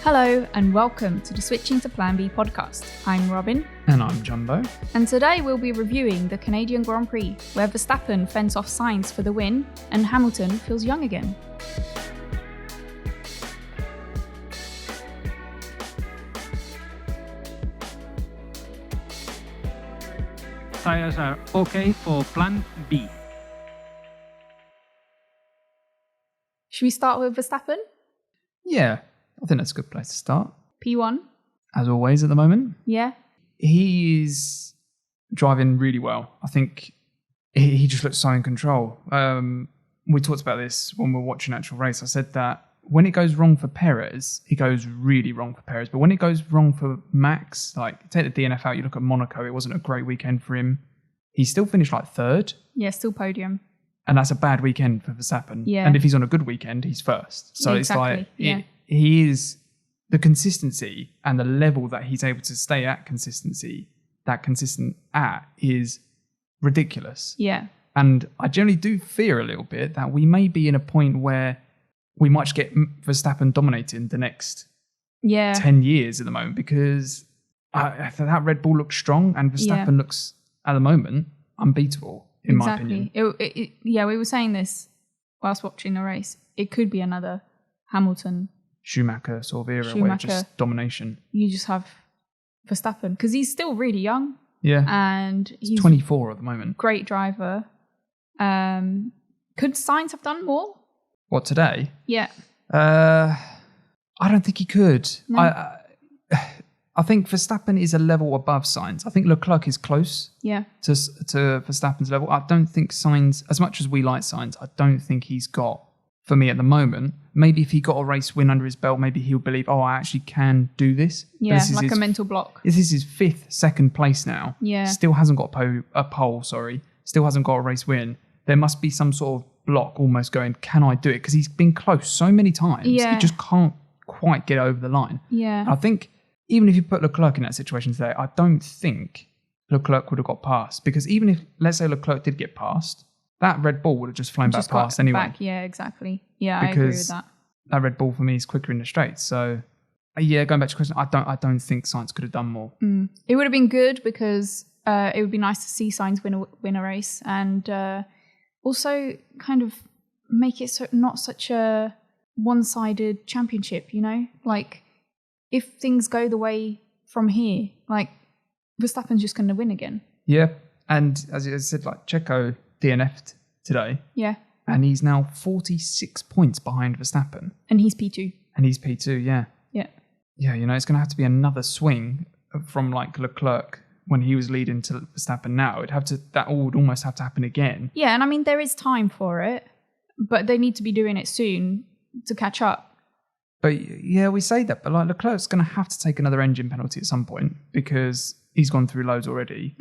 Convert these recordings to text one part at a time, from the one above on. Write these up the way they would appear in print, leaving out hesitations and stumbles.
Hello and welcome to the Switching to Plan B podcast. I'm Robin. And I'm Jumbo. And today we'll be reviewing the Canadian Grand Prix, where Verstappen fends off Sainz for the win and Hamilton feels young again. Tires are okay for Plan B. Should we start with Verstappen? Yeah, I think that's a good place to start. P1? As always at the moment. Yeah. He is driving really well. I think he just looks so in control. We talked about this when we were watching actual race. I said that when it goes wrong for Perez, it goes really wrong for Perez. But when it goes wrong for Max, like take the DNF out, you look at Monaco, it wasn't a great weekend for him. He still finished like third. Yeah, still podium. And that's a bad weekend for Verstappen. Yeah. And if he's on a good weekend, he's first. So exactly. It's like, he is the consistency and the level that he's able to stay at consistent at is ridiculous. Yeah. And I generally do fear a little bit that we may be in a point where we might just get Verstappen dominating the next 10 years at the moment, because that Red Bull looks strong and Verstappen looks, at the moment, unbeatable, in my opinion. We were saying this whilst watching the race. It could be another Hamilton, Schumacher sort of era where just domination. You just have Verstappen, because he's still really young. Yeah. And he's 24 at the moment. Great driver. Could Sainz have done more? What, today? Yeah. I don't think he could. No. I think Verstappen is a level above Sainz. I think Leclerc is close to Verstappen's level. I don't think Sainz, as much as we like Sainz, I don't think he's got, for me at the moment, maybe if he got a race win under his belt, maybe he'll believe, I actually can do this. Yeah, this like a mental block. This is his second place now. Yeah. Still hasn't got a pole, Still hasn't got a race win. There must be some sort of block almost going, can I do it? Because he's been close so many times. Yeah. He just can't quite get over the line. Yeah. I think even if you put Leclerc in that situation today, I don't think Leclerc would have got past. Because even if, let's say Leclerc did get past, that Red Bull would have just flown back past anyway. Yeah, exactly. Yeah, I agree with that. That Red Bull for me is quicker in the straights. So, going back to your question, I don't think Sainz could have done more. It would have been good because it would be nice to see Sainz win a race, and also kind of make it not such a one-sided championship, you know? Like, if things go the way from here, like, Verstappen's just going to win again. Yeah, and as I said, like, Checo DNF'd today. Yeah. And he's now 46 points behind Verstappen. And he's P2. Yeah. Yeah. Yeah, it's going to have to be another swing from, like, Leclerc when he was leading to Verstappen now. That all would almost have to happen again. Yeah, and I mean, there is time for it, but they need to be doing it soon to catch up. But yeah, we say that, but like Leclerc's going to have to take another engine penalty at some point because he's gone through loads already.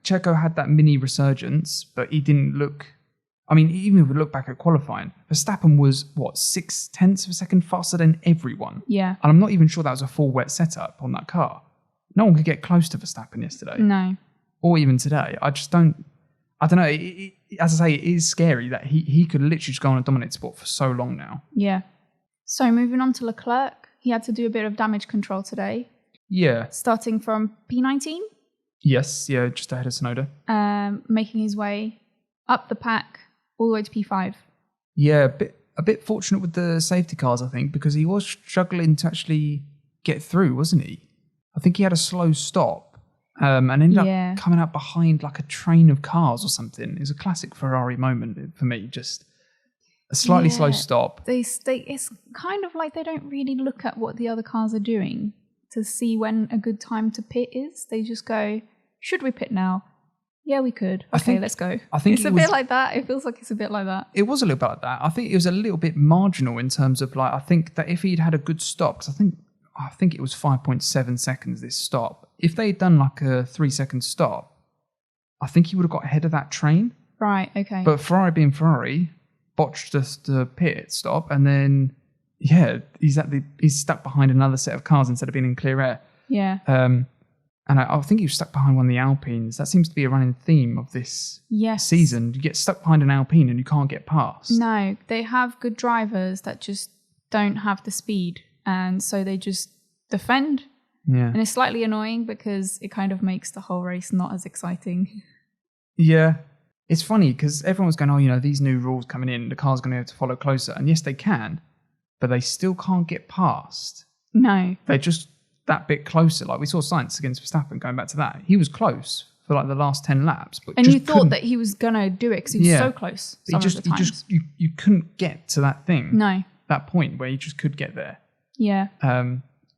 Checo had that mini resurgence, but he didn't look... I mean, even if we look back at qualifying, Verstappen was, 0.6 of a second faster than everyone? Yeah. And I'm not even sure that was a full wet setup on that car. No one could get close to Verstappen yesterday. No. Or even today. I don't know. As I say, it is scary that he could literally just go on a dominate sport for so long now. Yeah. So moving on to Leclerc, he had to do a bit of damage control today. Yeah. Starting from P19? Yes, yeah, just ahead of Tsunoda. Making his way up the pack all the way to P5. Yeah, a bit fortunate with the safety cars, I think, because he was struggling to actually get through, wasn't he? I think he had a slow stop and ended up coming out behind like a train of cars or something. It was a classic Ferrari moment for me, just a slightly slow stop. It's kind of like they don't really look at what the other cars are doing to see when a good time to pit is. They just go, should we pit now? Yeah, we could. Okay, let's go. I think it's a bit like that. It feels like it's a bit like that. It was a little bit like that. I think it was a little bit marginal in terms of I think that if he'd had a good stop, because I think it was 5.7 seconds this stop. If they'd done like a 3-second stop, I think he would have got ahead of that train. Right, okay. But Ferrari being Ferrari, botched the pit stop, and then he's stuck behind another set of cars instead of being in clear air. Yeah. And I think he was stuck behind one of the Alpines. That seems to be a running theme of this season. You get stuck behind an Alpine and you can't get past. No, they have good drivers that just don't have the speed and so they just defend. Yeah. And it's slightly annoying because it kind of makes the whole race not as exciting. Yeah. It's funny because everyone's going, these new rules coming in, the car's going to have to follow closer. And yes, they can, but they still can't get past. No. They're just that bit closer. Like we saw Sainz against Verstappen, going back to that. He was close for like the last 10 laps. And you thought that he was going to do it because he was so close some of the times. You couldn't get to that thing. No. That point where you just could get there. Yeah.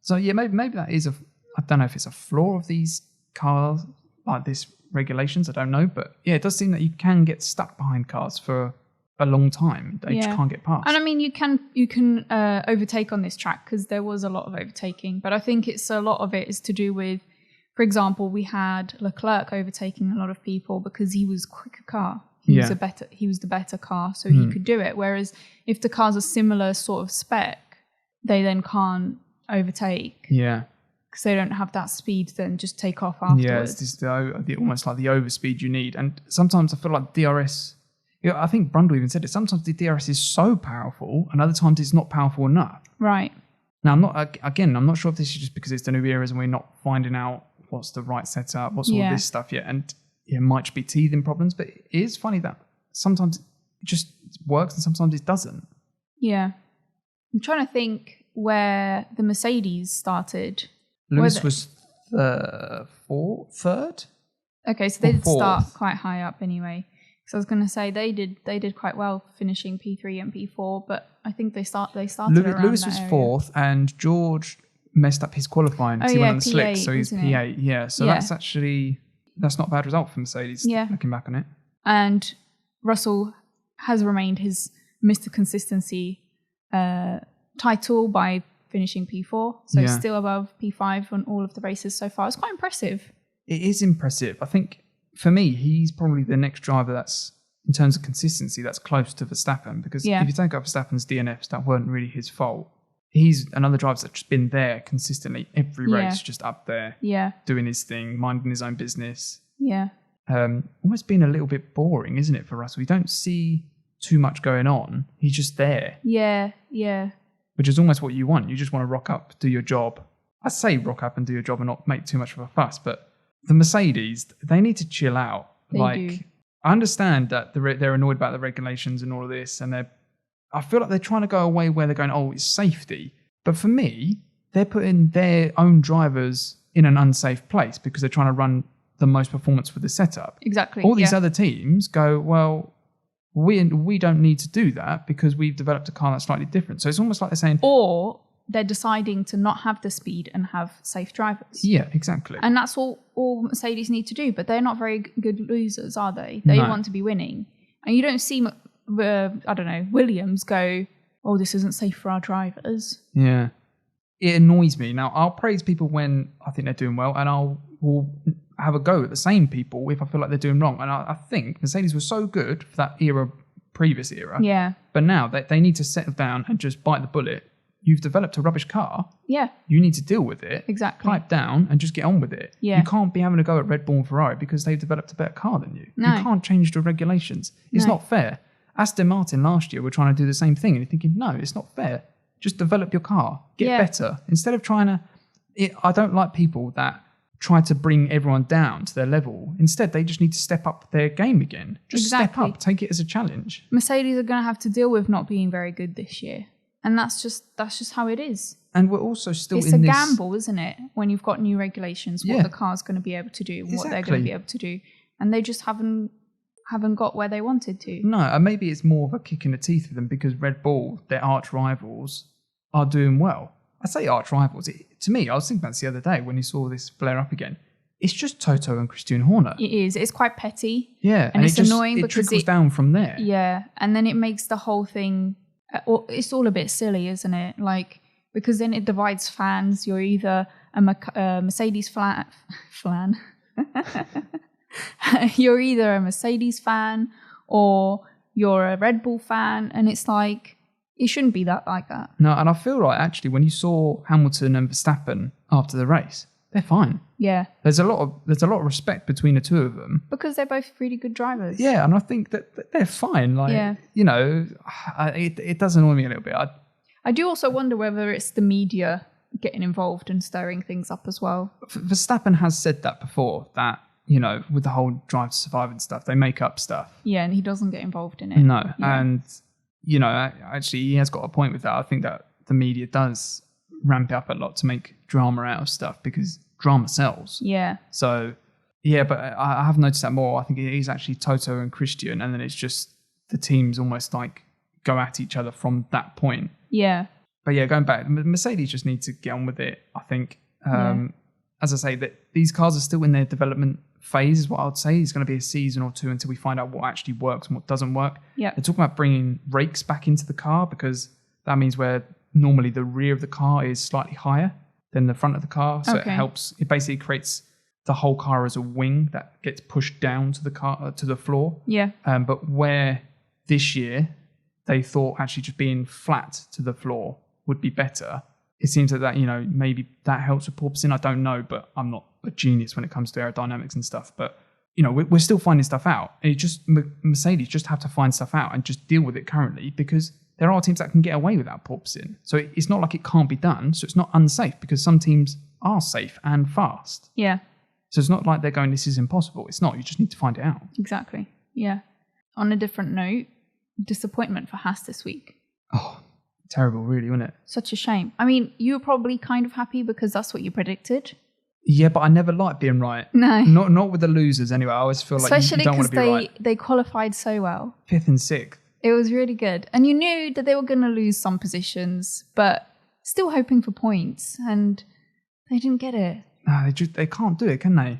So yeah, maybe that is I don't know if it's a flaw of these cars, like this regulations, I don't know. But yeah, it does seem that you can get stuck behind cars for a long time. They just can't get past. And I mean, you can overtake on this track because there was a lot of overtaking. But I think a lot of it is to do with, for example, we had Leclerc overtaking a lot of people because he was a quicker car. He was the better car, so he could do it. Whereas if the car's a similar sort of spec, they then can't overtake. Yeah. Because they don't have that speed, then just take off afterwards. Yeah, it's just almost like the overspeed you need. And sometimes I feel like DRS, I think Brundle even said it, sometimes the DRS is so powerful and other times it's not powerful enough. Right. Now, I'm not sure if this is just because it's the new eras and we're not finding out what's the right setup, what's all this stuff yet. And it might just be teething problems, but it is funny that sometimes it just works and sometimes it doesn't. Yeah. I'm trying to think where the Mercedes started. Lewis was third? Okay, so they did start quite high up anyway. So I was going to say they did quite well finishing P3 and P4, but I think they started around Lewis that was area. fourth, and George messed up his qualifying because he went on the slick, so he's P8. Yeah, so that's not a bad result for Mercedes. Yeah. Looking back on it, and Russell has remained his Mr. Consistency title by finishing P4, so still above P5 on all of the races so far. It's quite impressive. It is impressive. I think for me, he's probably the next driver that's, in terms of consistency, that's close to Verstappen. Because if you take out Verstappen's DNFs, that weren't really his fault. He's another driver that's just been there consistently every race, just up there, doing his thing, minding his own business. Yeah. Almost been a little bit boring, isn't it, for Russell? We don't see too much going on. He's just there. Yeah, yeah. Which is almost what you want. You just want to rock up, do your job. I say rock up and do your job and not make too much of a fuss, but the Mercedes, they need to chill out. They do. I understand that they're annoyed about the regulations and all of this, and I feel like they're trying to go away where they're going, oh, it's safety. But for me, they're putting their own drivers in an unsafe place because they're trying to run the most performance for the setup. Exactly. All these other teams go, well, we don't need to do that because we've developed a car that's slightly different. So it's almost like they're saying... Or they're deciding to not have the speed and have safe drivers. Yeah, exactly. And that's all Mercedes need to do, but they're not very good losers, are they? They want to be winning. And you don't see, Williams go, oh, this isn't safe for our drivers. Yeah. It annoys me. Now, I'll praise people when I think they're doing well, and will have a go at the same people if I feel like they're doing wrong. And I think Mercedes was so good for that previous era. Yeah. But now they need to settle down and just bite the bullet. You've developed a rubbish car. Yeah. You need to deal with it. Exactly. Pipe down and just get on with it. Yeah. You can't be having a go at Red Bull and Ferrari because they've developed a better car than you. No. You can't change the regulations. It's not fair. Aston Martin last year were trying to do the same thing and you're thinking, no, it's not fair. Just develop your car. Get better. Instead of trying to... I don't like people that try to bring everyone down to their level. Instead, they just need to step up their game again. Just step up. Take it as a challenge. Mercedes are going to have to deal with not being very good this year. And that's just how it is. And we're also still it's in this... It's a gamble, isn't it? When you've got new regulations, what the car's going to be able to do, what they're going to be able to do. And they just haven't got where they wanted to. No, and maybe it's more of a kick in the teeth for them because Red Bull, their arch rivals, are doing well. I say arch rivals. To me, I was thinking about this the other day when you saw this flare up again. It's just Toto and Christian Horner. It is. It's quite petty. Yeah. And it's annoying because it trickles down from there. Yeah. And then it makes the whole thing... It's all a bit silly, isn't it? Like, because then it divides fans. You're either a Mercedes flan. You're either a Mercedes fan or you're a Red Bull fan. And it's like... It shouldn't be like that. No, and I feel like actually when you saw Hamilton and Verstappen after the race, they're fine. Yeah. There's a lot of respect between the two of them. Because they're both really good drivers. Yeah, and I think that they're fine. Like, it does annoy me a little bit. I do also wonder whether it's the media getting involved and stirring things up as well. Verstappen has said that before, that, you know, with the whole Drive to Survive and stuff, they make up stuff. Yeah, and he doesn't get involved in it. No, Yeah. and, you know, actually he has got a point with that. I think that the media does ramp it up a lot to make drama out of stuff because drama sells. Yeah. So, yeah, but I have noticed that more. I think it is actually Toto and Christian, and then it's just the teams almost like go at each other from that point. Yeah. But yeah, going back, Mercedes just need to get on with it, I think. As I say, that these cars are still in their development phase, is what I would say. It's going to be a season or two until we find out what actually works and what doesn't work. Yeah. They're talking about bringing rakes back into the car because that means where normally the rear of the car is slightly higher than the front of the car. So it helps. It basically creates the whole car as a wing that gets pushed down to the car, to the floor. Yeah. But where this year they thought actually just being flat to the floor would be better, it seems that, you know, maybe that helps with porpoising. I don't know, but I'm not a genius when it comes to aerodynamics and stuff. But, you know, we're still finding stuff out. And it just, Mercedes just have to find stuff out and just deal with it currently because there are teams that can get away without porpoising. So it's not like it can't be done. So it's not unsafe because some teams are safe and fast. Yeah. So it's not like they're going, this is impossible. It's not. You just need to find it out. Exactly. Yeah. On a different note, disappointment for Haas this week. Oh, terrible, really, wasn't it? Such a shame. I mean, you were probably kind of happy because that's what you predicted. Yeah, but I never like being right. No. Not with the losers anyway. I always feel like especially you don't want because to be right. they qualified so well. 5th and 6th. It was really good. And you knew that they were going to lose some positions, but still hoping for points. And they didn't get it. No, they can't do it, can they?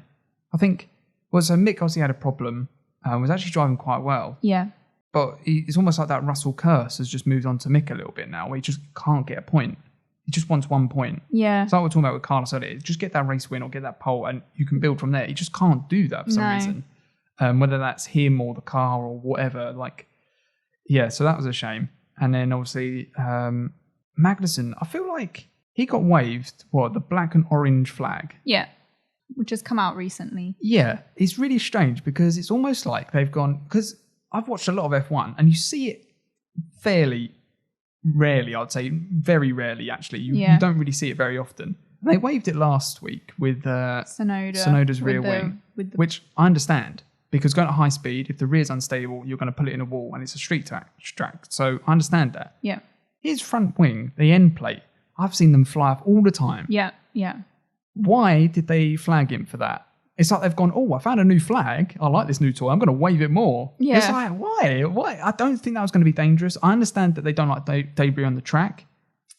I think, well, so Mick obviously had a problem. Was actually driving quite well. Yeah. But it's almost like that Russell curse has just moved on to Mick a little bit now, where he just can't get a point. He just wants 1 point. Yeah. It's like we're talking about with Carlos earlier. Just get that race win or get that pole and you can build from there. He just can't do that for some reason. Whether that's him or the car or whatever. Like, yeah, so that was a shame. And then obviously Magnussen, I feel like he got waved, the black and orange flag. Yeah. Which has come out recently. Yeah. It's really strange because it's almost like they've gone, because I've watched a lot of F1 and you see it fairly rarely, I'd say very rarely actually. You don't really see it very often. And they waved it last week with Tsunoda's rear wing, which I understand because going at high speed, if the rear's unstable, you're going to pull it in a wall and it's a street track. So I understand that. Yeah. His front wing, the end plate, I've seen them fly off all the time. Yeah, yeah. Why did they flag him for that? It's like they've gone, oh, I found a new flag. I like this new toy. I'm going to wave it more. Yeah. It's like, why? Why? I don't think that was going to be dangerous. I understand that they don't like debris on the track.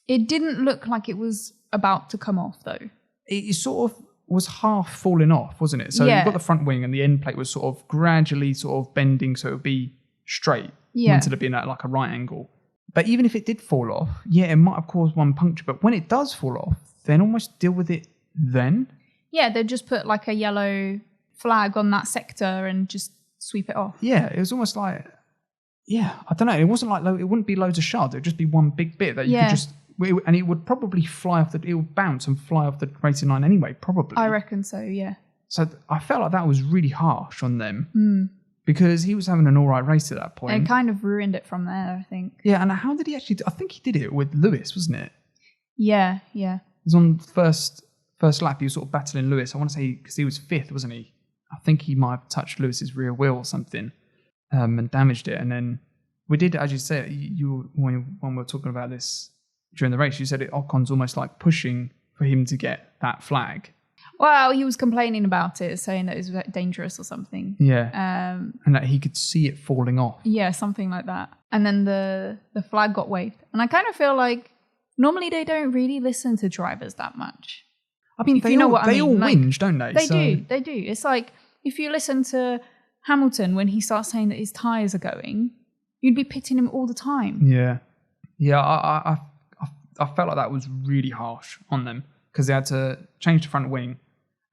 It didn't look like it was about to come off, though. It sort of was half falling off, wasn't it? So you've got the front wing and the end plate was sort of gradually sort of bending so it would be straight instead of being at like a right angle. But even if it did fall off, it might have caused one puncture. But when it does fall off, then almost deal with it then. Yeah, they'd just put like a yellow flag on that sector and just sweep it off. Yeah, it was almost like, I don't know. It wasn't like, it wouldn't be loads of shards. It would just be one big bit that you could just, and it would probably it would bounce and fly off the racing line anyway, probably. I reckon so, yeah. So I felt like that was really harsh on them because he was having an all right race at that point. And it kind of ruined it from there, I think. Yeah, and how did he actually I think he did it with Lewis, wasn't it? Yeah, yeah. It was on the first lap, he was sort of battling Lewis. I want to say because he was 5th, wasn't he? I think he might have touched Lewis's rear wheel or something and damaged it. And then we did, as you said, when we were talking about this during the race, you said Ocon's almost like pushing for him to get that flag. Well, he was complaining about it, saying that it was dangerous or something. Yeah. And that he could see it falling off. Yeah, something like that. And then the flag got waved. And I kind of feel like normally they don't really listen to drivers that much. I mean, they all whinge, don't they? They do. It's like if you listen to Hamilton when he starts saying that his tyres are going, you'd be pitting him all the time. Yeah. Yeah, I felt like that was really harsh on them because they had to change the front wing.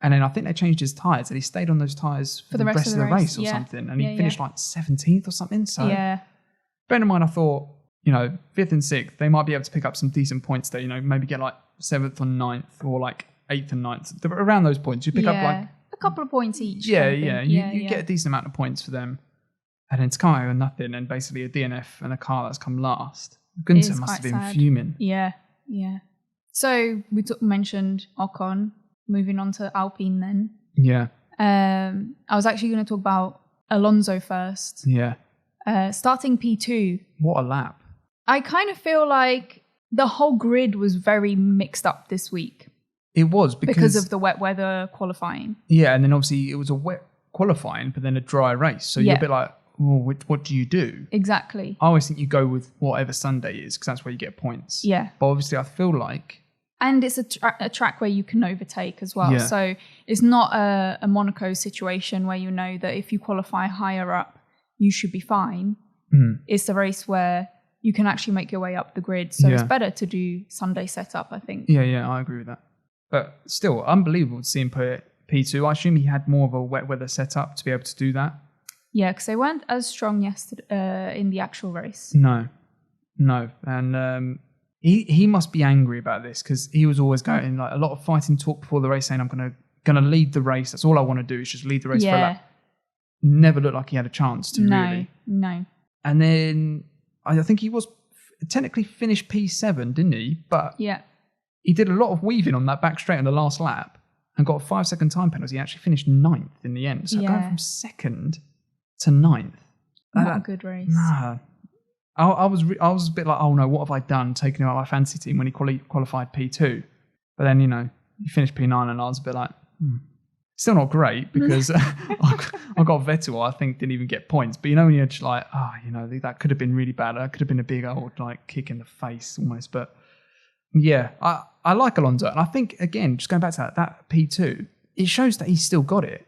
And then I think they changed his tyres and he stayed on those tyres for the rest of the race or something. And he finished like 17th or something. So bear in mind, I thought, 5th and 6th, they might be able to pick up some decent points there, maybe get like 7th or 9th or like 8th and 9th. Around those points, you pick up like a couple of points each. You get a decent amount of points for them. And then to come out with nothing and basically a DNF and a car that's come last. Gunther must have been fuming. Yeah. So we mentioned Ocon. Moving on to Alpine then. Yeah. I was actually going to talk about Alonso first. Yeah. Starting P2. What a lap. I kind of feel like the whole grid was very mixed up this week. It was because of the wet weather qualifying. Yeah, and then obviously it was a wet qualifying, but then a dry race. So you're a bit like, oh, what do you do? Exactly. I always think you go with whatever Sunday is because that's where you get points. Yeah. But obviously I feel like... And it's a track where you can overtake as well. Yeah. So it's not a Monaco situation where you know that if you qualify higher up, you should be fine. It's a race where you can actually make your way up the grid. So it's better to do Sunday setup, I think. Yeah, I agree with that. But still, unbelievable to see him put P2. I assume he had more of a wet weather setup to be able to do that. Yeah, because they weren't as strong yesterday in the actual race. No. And... He must be angry about this because he was always going like a lot of fighting talk before the race saying I'm gonna lead the race. That's all I want to do is just lead the race for a lap. Never looked like he had a chance to really. No. And then I think he was technically finished P7, didn't he? But he did a lot of weaving on that back straight on the last lap and got a 5-second time penalty. He actually finished 9th in the end. So going from 2nd to 9th. Not a good race. Nah. I was a bit like, oh no, what have I done? Taking him out of my fantasy team when he qualified P2. But then, he finished P9 and I was a bit like, still not great because I got Vettel, I think, didn't even get points. But when you're just like, that could have been really bad. That could have been a big old kick in the face almost. But yeah, I like Alonso. And I think, again, just going back to that P2, it shows that he's still got it.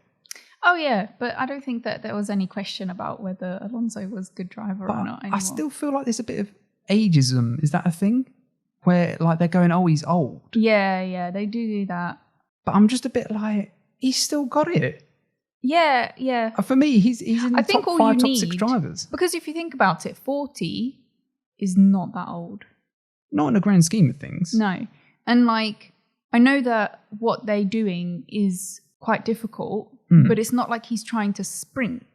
Oh, yeah, but I don't think that there was any question about whether Alonso was a good driver or not anymore. I still feel like there's a bit of ageism. Is that a thing? Where, they're going, oh, he's old. Yeah, they do that. But I'm just a bit like, he's still got it. Yeah. For me, he's in the top 5, top 6 drivers. Because if you think about it, 40 is not that old. Not in the grand scheme of things. No. And, I know that what they're doing is quite difficult, but it's not like he's trying to sprint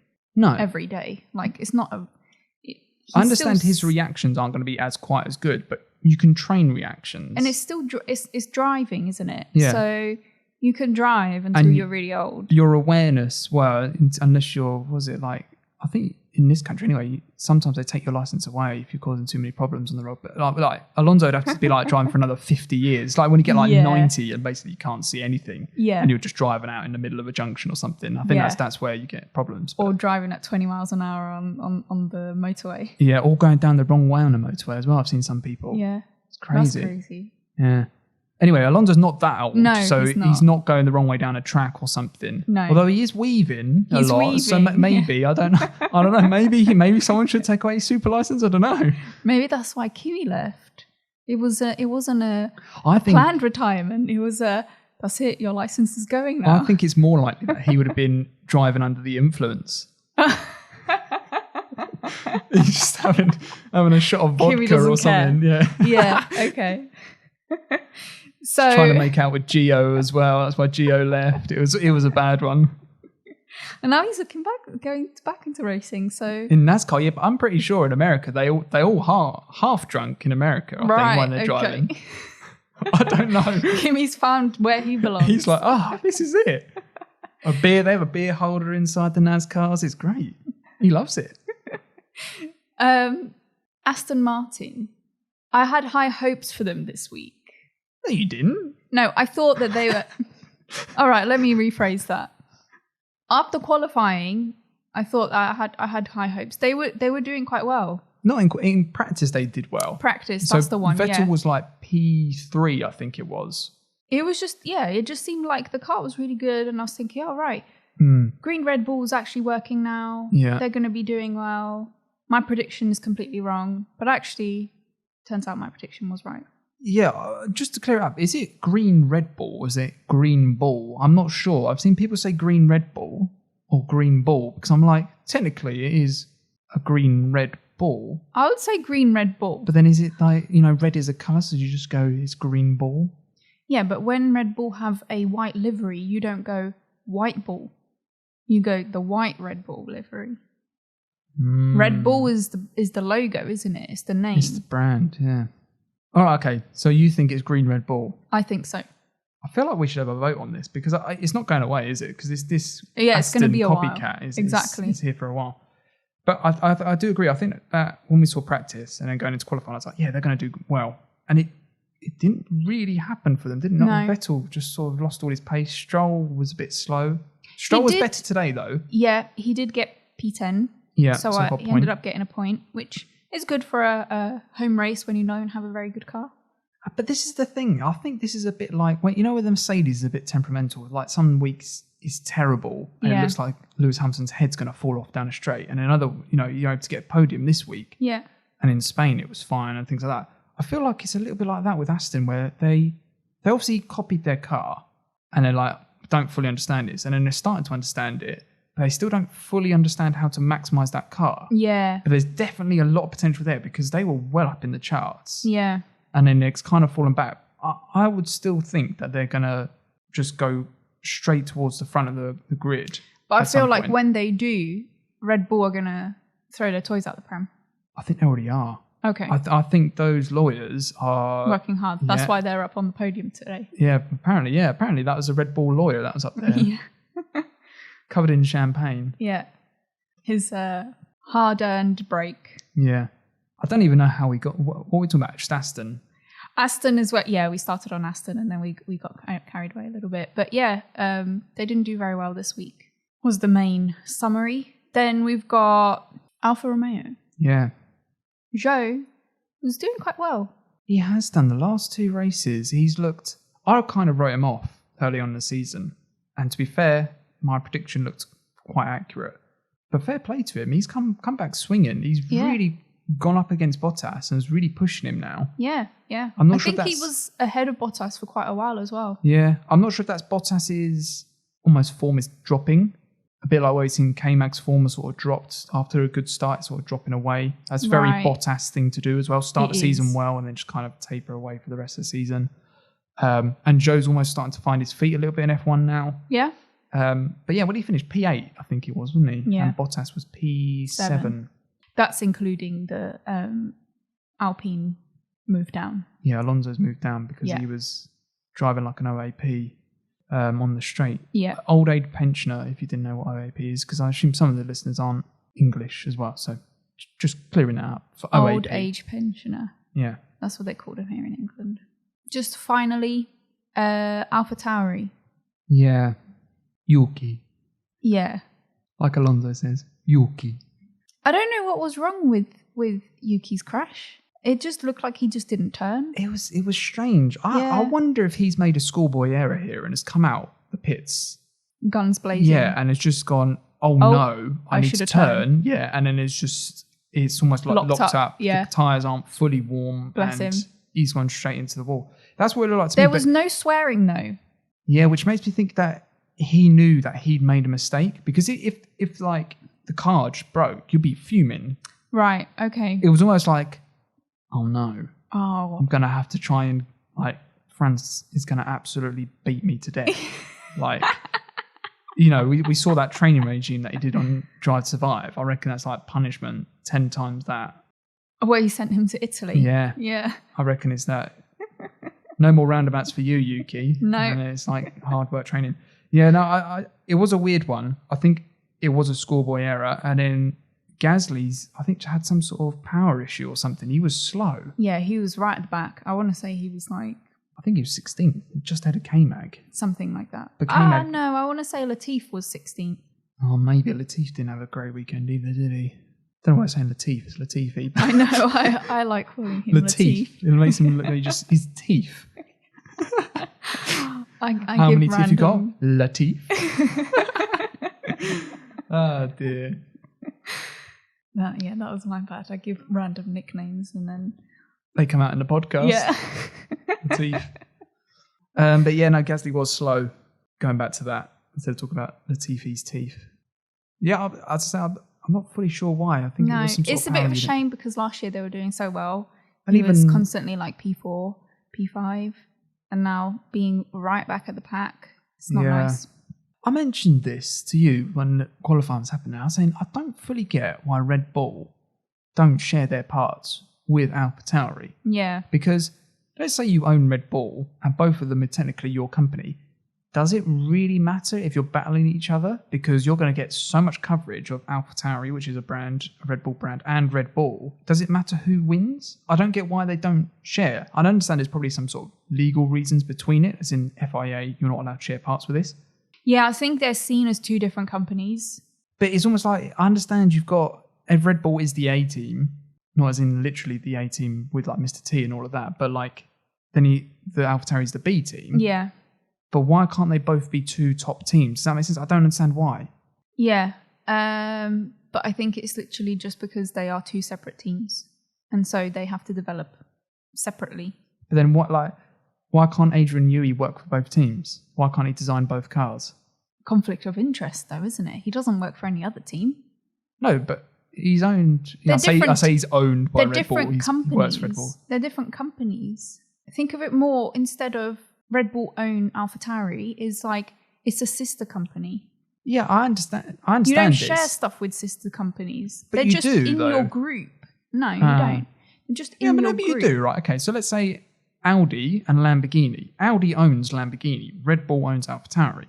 every day. It's not a... I understand his reactions aren't going to be quite as good, but you can train reactions. And it's still it's driving, isn't it? Yeah. So you can drive until you're really old. Your awareness, unless you're, I think in this country anyway, sometimes they take your license away if you're causing too many problems on the road. But Alonso would have to be driving for another 50 years. When you get 90 and basically you can't see anything, and you're just driving out in the middle of a junction or something. I think that's where you get problems. Or driving at 20 miles an hour on the motorway. Yeah, or going down the wrong way on the motorway as well. I've seen some people. Yeah, it's crazy. That's crazy. Yeah. Anyway, Alonso's not that old, so he's not going the wrong way down a track or something. No. Although he is weaving a lot, so maybe I don't know. Maybe someone should take away his super license. I don't know. Maybe that's why Kimi left. It wasn't a planned retirement. It was that's it. Your license is going now. I think it's more likely that he would have been driving under the influence. He's just having a shot of vodka or something. Care. Yeah. Okay. So trying to make out with Gio as well. That's why Gio left. It was a bad one. And now he's going back into racing. So in NASCAR, yeah, but I'm pretty sure in America they all half drunk in America. I think when they're driving. I don't know. Kimmy's found where he belongs. He's like, this is it. A beer. They have a beer holder inside the NASCARs. It's great. He loves it. Aston Martin. I had high hopes for them this week. No, you didn't. No, I thought that they were... All right, let me rephrase that. After qualifying, I thought I had high hopes. They were doing quite well. Not in practice, they did well. That's the one, Vettel was P3, I think it was. It was just, it just seemed like the car was really good. And I was thinking, right, Green Red Bull is actually working now. Yeah. They're going to be doing well. My prediction is completely wrong. But actually, turns out my prediction was right. Yeah, just to clear up, is it Green Red Bull or is it Green Bull? I'm not sure. I've seen people say Green Red Bull or Green Bull because I'm like, technically it is a Green Red Bull. I would say Green Red Bull. But then is it red is a colour, so you just go, it's Green Bull? Yeah, but when Red Bull have a white livery, you don't go White Bull. You go the white Red Bull livery. Red Bull is the logo, isn't it? It's the name. It's the brand, yeah. All right, okay. So you think it's green Red Bull? I think so. I feel like we should have a vote on this because it's not going away, is it? Because this it's going to be a copycat while. Is here for a while. But I do agree. I think that when we saw practice and then going into qualifying, I was like, yeah, they're going to do well. And it didn't really happen for them, did it? No. Vettel just sort of lost all his pace. Stroll was a bit slow. Stroll was better today, though. Yeah, he did get P10. Yeah, so he ended up getting a point, which is good for a home race when you don't have a very good car. But this is the thing. I think this is a bit like, where the Mercedes is a bit temperamental. Like some weeks is terrible and it looks like Lewis Hamilton's head's going to fall off down a straight. And another, you're able to get a podium this week. Yeah. And in Spain it was fine and things like that. I feel like it's a little bit like that with Aston, where they obviously copied their car and they're like, don't fully understand this. And then they're starting to understand it, but they still don't fully understand how to maximise that car. Yeah. But there's definitely a lot of potential there because they were well up in the charts. Yeah. And then it's kind of fallen back. I would still think that they're going to just go straight towards the front of the grid. But I feel like when they do, Red Bull are going to throw their toys out the pram. I think they already are. Okay. I think those lawyers are working hard. That's why they're up on the podium today. Yeah, apparently. Yeah, apparently that was a Red Bull lawyer that was up there. Yeah. Covered in champagne. Yeah. His hard-earned break. Yeah. I don't even know how we got... What are we talking about? Just Aston? Aston is what... Yeah, we started on Aston and then we got carried away a little bit. But yeah, they didn't do very well this week, was the main summary. Then we've got Alfa Romeo. Yeah. Zhou was doing quite well. He has done. The last two races, he's looked... I kind of wrote him off early on in the season. And to be fair, my prediction looked quite accurate. But fair play to him. He's come back swinging. He's really gone up against Bottas and is really pushing him now. Yeah, yeah. I'm not sure I think he was ahead of Bottas for quite a while as well. Yeah. I'm not sure if that's Bottas's almost form is dropping. A bit like where we've seen K-Mag's form has sort of dropped after a good start, sort of dropping away. That's a very Bottas thing to do as well. Start the season well and then just kind of taper away for the rest of the season. And Zhou's almost starting to find his feet a little bit in F1 now. Yeah. But yeah, when he finished P8, I think it was, wasn't he? Yeah. And Bottas was P7. That's including the Alpine move down. Yeah, Alonso's moved down because he was driving like an OAP on the straight. Yeah. Old age pensioner, if you didn't know what OAP is, because I assume some of the listeners aren't English as well. So just clearing that up for OAP. Old age pensioner. Yeah. That's what they called him here in England. Just finally, AlphaTauri. Yeah. Yuki. Yeah. Like Alonso says, Yuki. I don't know what was wrong with Yuki's crash. It just looked like he just didn't turn. It was strange. I wonder if he's made a schoolboy error here and has come out the pits. Guns blazing. Yeah, and it's just gone, no, I need to turn. Yeah, and then it's almost like locked up. Yeah. The tyres aren't fully warm. Bless him. He's gone straight into the wall. That's what it looked like to me. There was no swearing though. Yeah, which makes me think that he knew that he'd made a mistake, because if like the car just broke, you'd be fuming. Right, okay. It was almost like, oh no. Oh. I'm going to have to try and, like, France is going to absolutely beat me to death. Like, we saw that training regime that he did on Drive to Survive. I reckon that's like punishment 10 times that. Where he sent him to Italy. Yeah. Yeah. I reckon it's that. No more roundabouts for you, Yuki. No. And it's like hard work training. Yeah, no, it was a weird one. I think it was a schoolboy error. And then Gasly's, I think, had some sort of power issue or something. He was slow. Yeah, he was right at the back. I want to say he was like... I think he was 16th. Just had a K-Mag. Something like that. But K-Mag... no, I want to say Latif was 16th. Oh, maybe Latif didn't have a great weekend either, did he? Don't know why I'm saying Latif. It's Latifi. I know. I like calling him Latif. It makes him look like just his teeth. How many teeth you got? Latif. Oh, dear. That was my bad. I give random nicknames and then... They come out in the podcast. Yeah. Latif. But yeah, no, Gasly was slow. Going back to that, instead of talking about Latifi's teeth. Yeah, I'd say I'm not fully sure why. I think it was some sort of a bit of a shame because last year they were doing so well. And he was constantly like P4, P5, and now being right back at the pack, it's not nice. I mentioned this to you when qualifying was happening. I was saying I don't fully get why Red Bull don't share their parts with AlphaTauri. Yeah. Because let's say you own Red Bull and both of them are technically your company. Does it really matter if you're battling each other? Because you're going to get so much coverage of AlphaTauri, which is a brand, a Red Bull brand, and Red Bull. Does it matter who wins? I don't get why they don't share. I understand there's probably some sort of legal reasons between it, as in FIA, you're not allowed to share parts with this. Yeah, I think they're seen as two different companies. But it's almost like, I understand you've got, if Red Bull is the A team, not as in literally the A team with like Mr. T and all of that, but like then the AlphaTauri is the B team. Yeah. But why can't they both be two top teams? Does that make sense? I don't understand why. Yeah. But I think it's literally just because they are two separate teams. And so they have to develop separately. But then why can't Adrian Newey work for both teams? Why can't he design both cars? Conflict of interest, though, isn't it? He doesn't work for any other team. No, but he's owned. I say he's owned by Red Bull. He works for Red Bull. They're different companies. Think of it more, instead of Red Bull own AlphaTauri, is like it's a sister company. Yeah, I understand. You don't this. share stuff with sister companies. But they're you just do, in though. your group. No, you don't. They're just in your but maybe group. you do, right? Okay, so let's say Audi and Lamborghini. Audi owns Lamborghini. Red Bull owns AlphaTauri.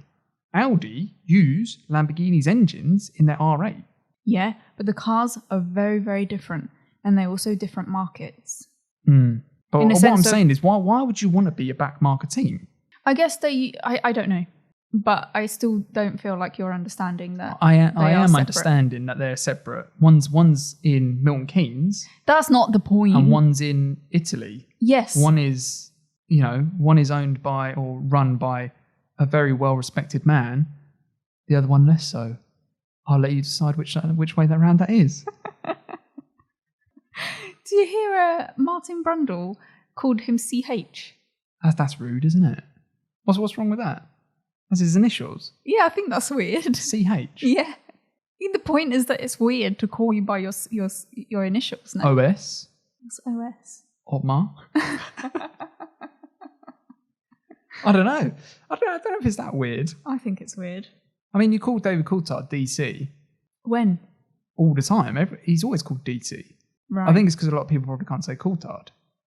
Audi use Lamborghini's engines in their R8. Yeah, but the cars are very, very different, and they're also different markets. But what I'm saying is, why would you want to be a backmarker team? I guess I don't know, but I still don't feel like you're understanding that. I am separate. understanding that they're separate. One's in Milton Keynes. That's not the point. And one's in Italy. Yes. One is owned by or run by a very well-respected man. The other one less so. I'll let you decide which way around that is. Do you hear Martin Brundle called him CH? That's rude, isn't it? What's wrong with that? That's his initials. Yeah, I think that's weird. CH. Yeah. The point is that it's weird to call you by your initials now. OS. What's OS? Otmar. I don't know. I don't know if it's that weird. I think it's weird. I mean, you call David Coulthard DC. When? All the time. He's always called DT. Right. I think it's because a lot of people probably can't say Coulthard.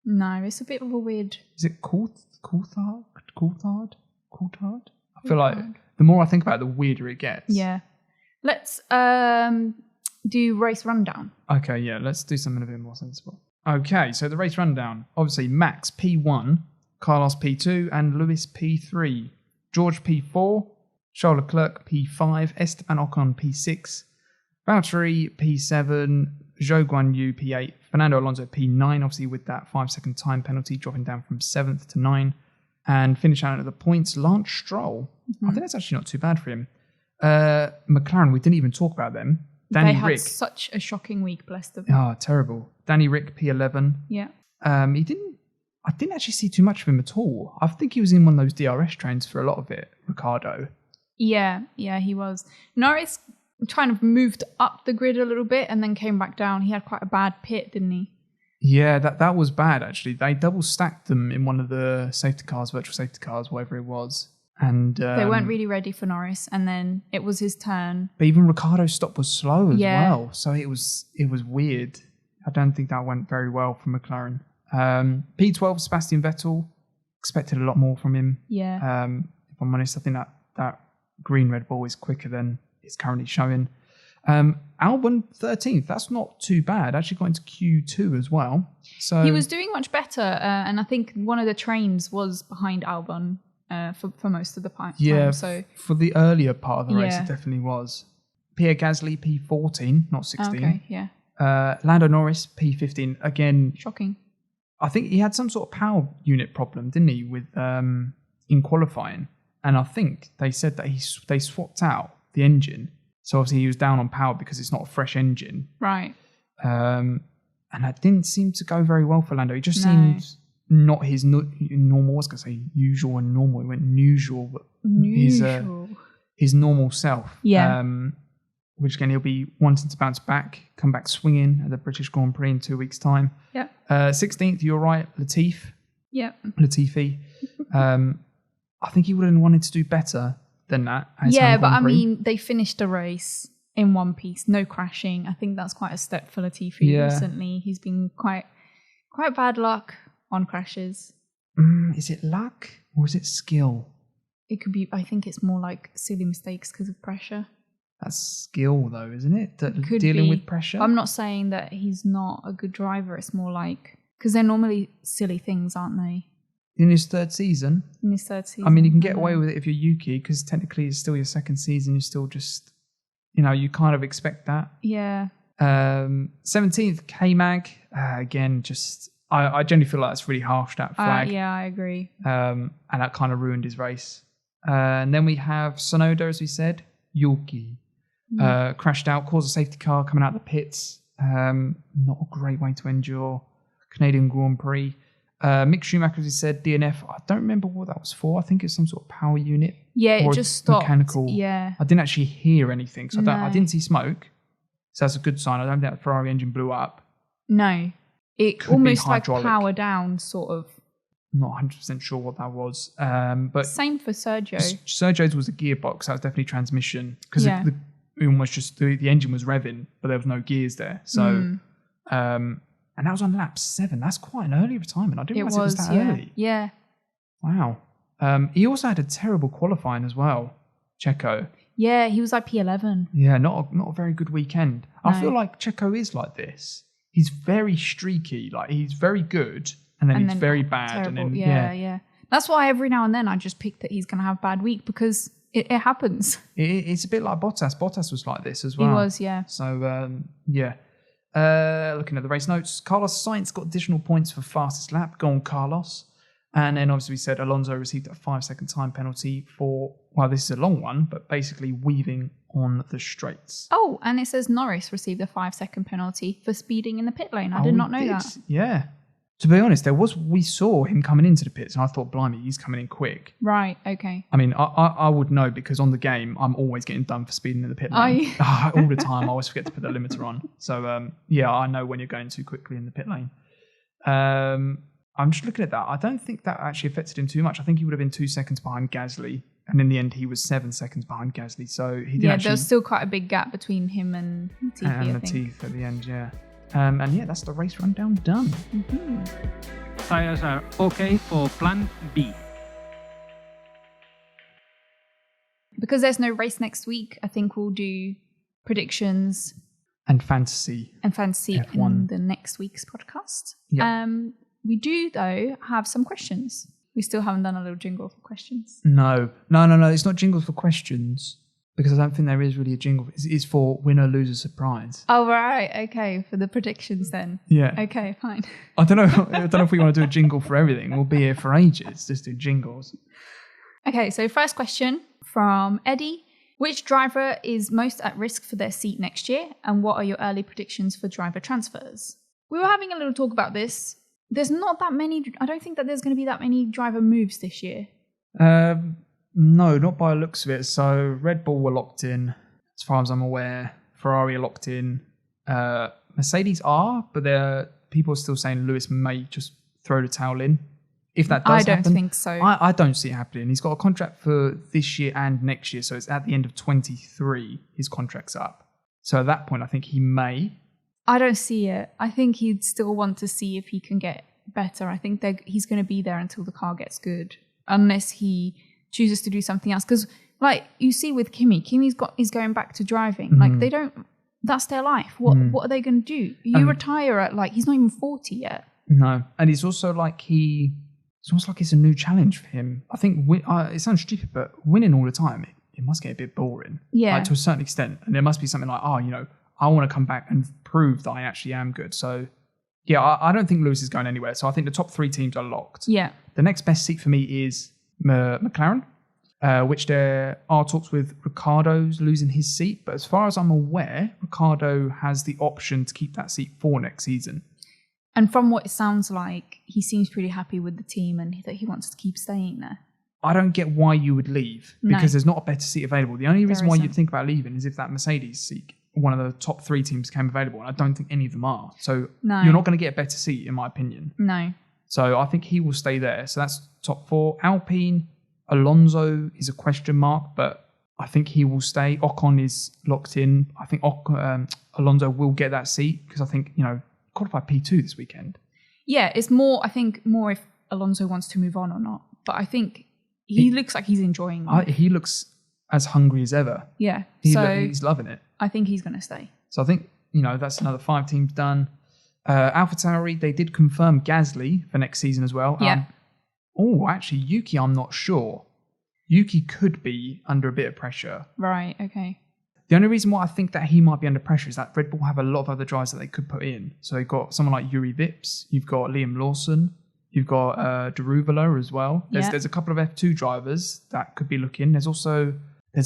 No, it's a bit of a weird... Is it Coulthard? I feel like the more I think about it, the weirder it gets. Yeah. Let's do race rundown. Okay, yeah, let's do something a bit more sensible. Okay, so the race rundown. Obviously, Max P1, Carlos P2, and Lewis P3. George P4, Charles Leclerc P5, Esteban Ocon P6, Valtteri P7, Zhou Guanyu P8, Fernando Alonso P9, obviously with that 5-second time penalty, dropping down from 7th to 9th. And finish out at the points, Lance Stroll. I think that's actually not too bad for him. McLaren, we didn't even talk about them. Danny They had Rick. such a shocking week, bless them. Oh, terrible. Danny Rick P11. Yeah. I didn't actually see too much of him at all. I think he was in one of those DRS trains for a lot of it, Ricardo. Yeah, he was. Norris kind of moved up the grid a little bit and then came back down. He had quite a bad pit, didn't he? Yeah, that was bad, actually. They double stacked them in one of the safety cars, virtual safety cars, whatever it was. And they weren't really ready for Norris, and then it was his turn. But even Ricardo's stop was slow as well. So it was weird. I don't think that went very well for McLaren. P12, Sebastian Vettel. Expected a lot more from him. Yeah. If I'm honest, I think that green Red Bull is quicker than it's currently showing. Albon 13th, that's not too bad. Actually got into Q2 as well. So he was doing much better, and I think one of the trains was behind Albon for most of the time. Yeah, so for the earlier part of the race, it definitely was. Pierre Gasly P14, not 16. Okay, yeah. Lando Norris P15, again. Shocking. I think he had some sort of power unit problem, didn't he, with in qualifying? And I think they said that they swapped out the engine. So obviously he was down on power because it's not a fresh engine. Right. And that didn't seem to go very well for Lando. He just seemed not his normal, I was going to say usual and normal. He went usual, but his normal self. Yeah. Which again, he'll be wanting to bounce back, come back swinging at the British Grand Prix in 2 weeks' time. Yeah. 16th, you're right, Latifi. Yeah. I think he would have wanted to do better than that. Yeah, but I mean, they finished the race in one piece, no crashing. I think that's quite a step for Latifi recently. He's been quite bad luck on crashes. Is it luck or is it skill? It could be. I think it's more like silly mistakes because of pressure. That's skill, though, isn't it? Could dealing be. with pressure. I'm not saying that he's not a good driver. It's more like because they're normally silly things, aren't they? In his third season. I mean, you can get away with it if you're Yuki because technically it's still your second season. You're still just, you kind of expect that. Yeah. 17th, K-Mag. Again, just I generally feel like it's really harsh, that flag. Yeah, I agree. And that kind of ruined his race. And then we have Sonoda, as we said. Yuki. Crashed out, caused a safety car coming out of the pits. Not a great way to end your Canadian Grand Prix. Mick Schumacher, as he said, DNF. I don't remember what that was for. I think it's some sort of power unit. Yeah, it just stopped. Mechanical. Yeah. I didn't actually hear anything, so I didn't see smoke. So that's a good sign. I don't think the Ferrari engine blew up. No. It Could almost like hydraulic. power down, sort of. Not 100% sure what that was. But same for Sergio. Sergio's was a gearbox. That was definitely transmission. Because it almost just the engine was revving, but there was no gears there. So, and that was on lap 7. That's quite an early retirement. I didn't realize it was that early. Yeah. Wow. He also had a terrible qualifying as well, Checo. Yeah, he was like P11. Yeah, not a very good weekend. No. I feel like Checo is like this. He's very streaky. Like, he's very good, and then he's very bad. Terrible. And then, yeah. That's why every now and then I just pick that he's going to have a bad week because it happens. It's a bit like Bottas. Bottas was like this as well. He was, yeah. So, yeah. Looking at the race notes, Carlos Sainz got additional points for fastest lap. Go on, Carlos. And then obviously we said Alonso received a 5-second time penalty for, well, this is a long one, but basically weaving on the straights. Oh, and it says Norris received a 5-second penalty for speeding in the pit lane. I did not know that. Yeah. To be honest, we saw him coming into the pits and I thought, blimey, he's coming in quick. Right, okay. I mean, I would know because on the game, I'm always getting done for speeding in the pit lane. All the time. I always forget to put the limiter on. So, yeah, I know when you're going too quickly in the pit lane. I'm just looking at that. I don't think that actually affected him too much. I think he would have been 2 seconds behind Gasly. And in the end, he was 7 seconds behind Gasly. So he did there was still quite a big gap between him and Latifi, and Latifi at the end, yeah. And yeah, that's the race rundown done. Mm-hmm. Tires are okay for plan B. Because there's no race next week, I think we'll do predictions and fantasy F1 in the next week's podcast. Yep. We do, though, have some questions. We still haven't done a little jingle for questions. No. It's not jingles for questions because I don't think there is really a jingle. It's for winner, loser, surprise. Oh, right. Okay. For the predictions then. Yeah. Okay, fine. I don't know if we want to do a jingle for everything. We'll be here for ages. Just do jingles. Okay. So first question from Eddie. Which driver is most at risk for their seat next year? And what are your early predictions for driver transfers? We were having a little talk about this. There's not that many. I don't think that there's going to be that many driver moves this year. No, not by the looks of it. So Red Bull were locked in, as far as I'm aware. Ferrari are locked in. Mercedes are, but people are still saying Lewis may just throw the towel in. If that does happen. I don't think so. I don't see it happening. He's got a contract for this year and next year, so it's at the end of 23. His contract's up. So at that point, I think he may. I don't see it. I think he'd still want to see if he can get better. I think he's going to be there until the car gets good, unless he chooses to do something else. Because, like you see with Kimi's going back to driving. Mm-hmm. Like they don't. That's their life. What are they going to do? You retire at he's not even 40 yet. No, and it's also like it's almost like it's a new challenge for him. I think it sounds stupid, but winning all the time it must get a bit boring. Yeah, like, to a certain extent, and there must be something like, I want to come back and prove that I actually am good. So, yeah, I don't think Lewis is going anywhere. So I think the top 3 teams are locked. Yeah. The next best seat for me is McLaren, which there are talks with Ricciardo's losing his seat. But as far as I'm aware, Ricciardo has the option to keep that seat for next season. And from what it sounds like, he seems pretty happy with the team and that he wants to keep staying there. I don't get why you would leave because there's not a better seat available. The only reason why you'd think about leaving is if that Mercedes seat, one of the top 3 teams, came available, and I don't think any of them are. So you're not going to get a better seat, in my opinion. No. So I think he will stay there. So that's top 4. Alpine, Alonso is a question mark, but I think he will stay. Ocon is locked in. I think Alonso will get that seat because I think, qualified P2 this weekend. Yeah, it's more, I think, more if Alonso wants to move on or not. But I think he looks like he's enjoying it. He looks as hungry as ever. Yeah. He's loving it. I think he's going to stay. So I think, that's another 5 teams done. AlphaTauri, they did confirm Gasly for next season as well. Yeah. Actually, Yuki, I'm not sure. Yuki could be under a bit of pressure. Right, okay. The only reason why I think that he might be under pressure is that Red Bull have a lot of other drivers that they could put in. So they've got someone like Yuri Vips, you've got Liam Lawson, you've got Deruvala as well. There's a couple of F2 drivers that could be looking. There's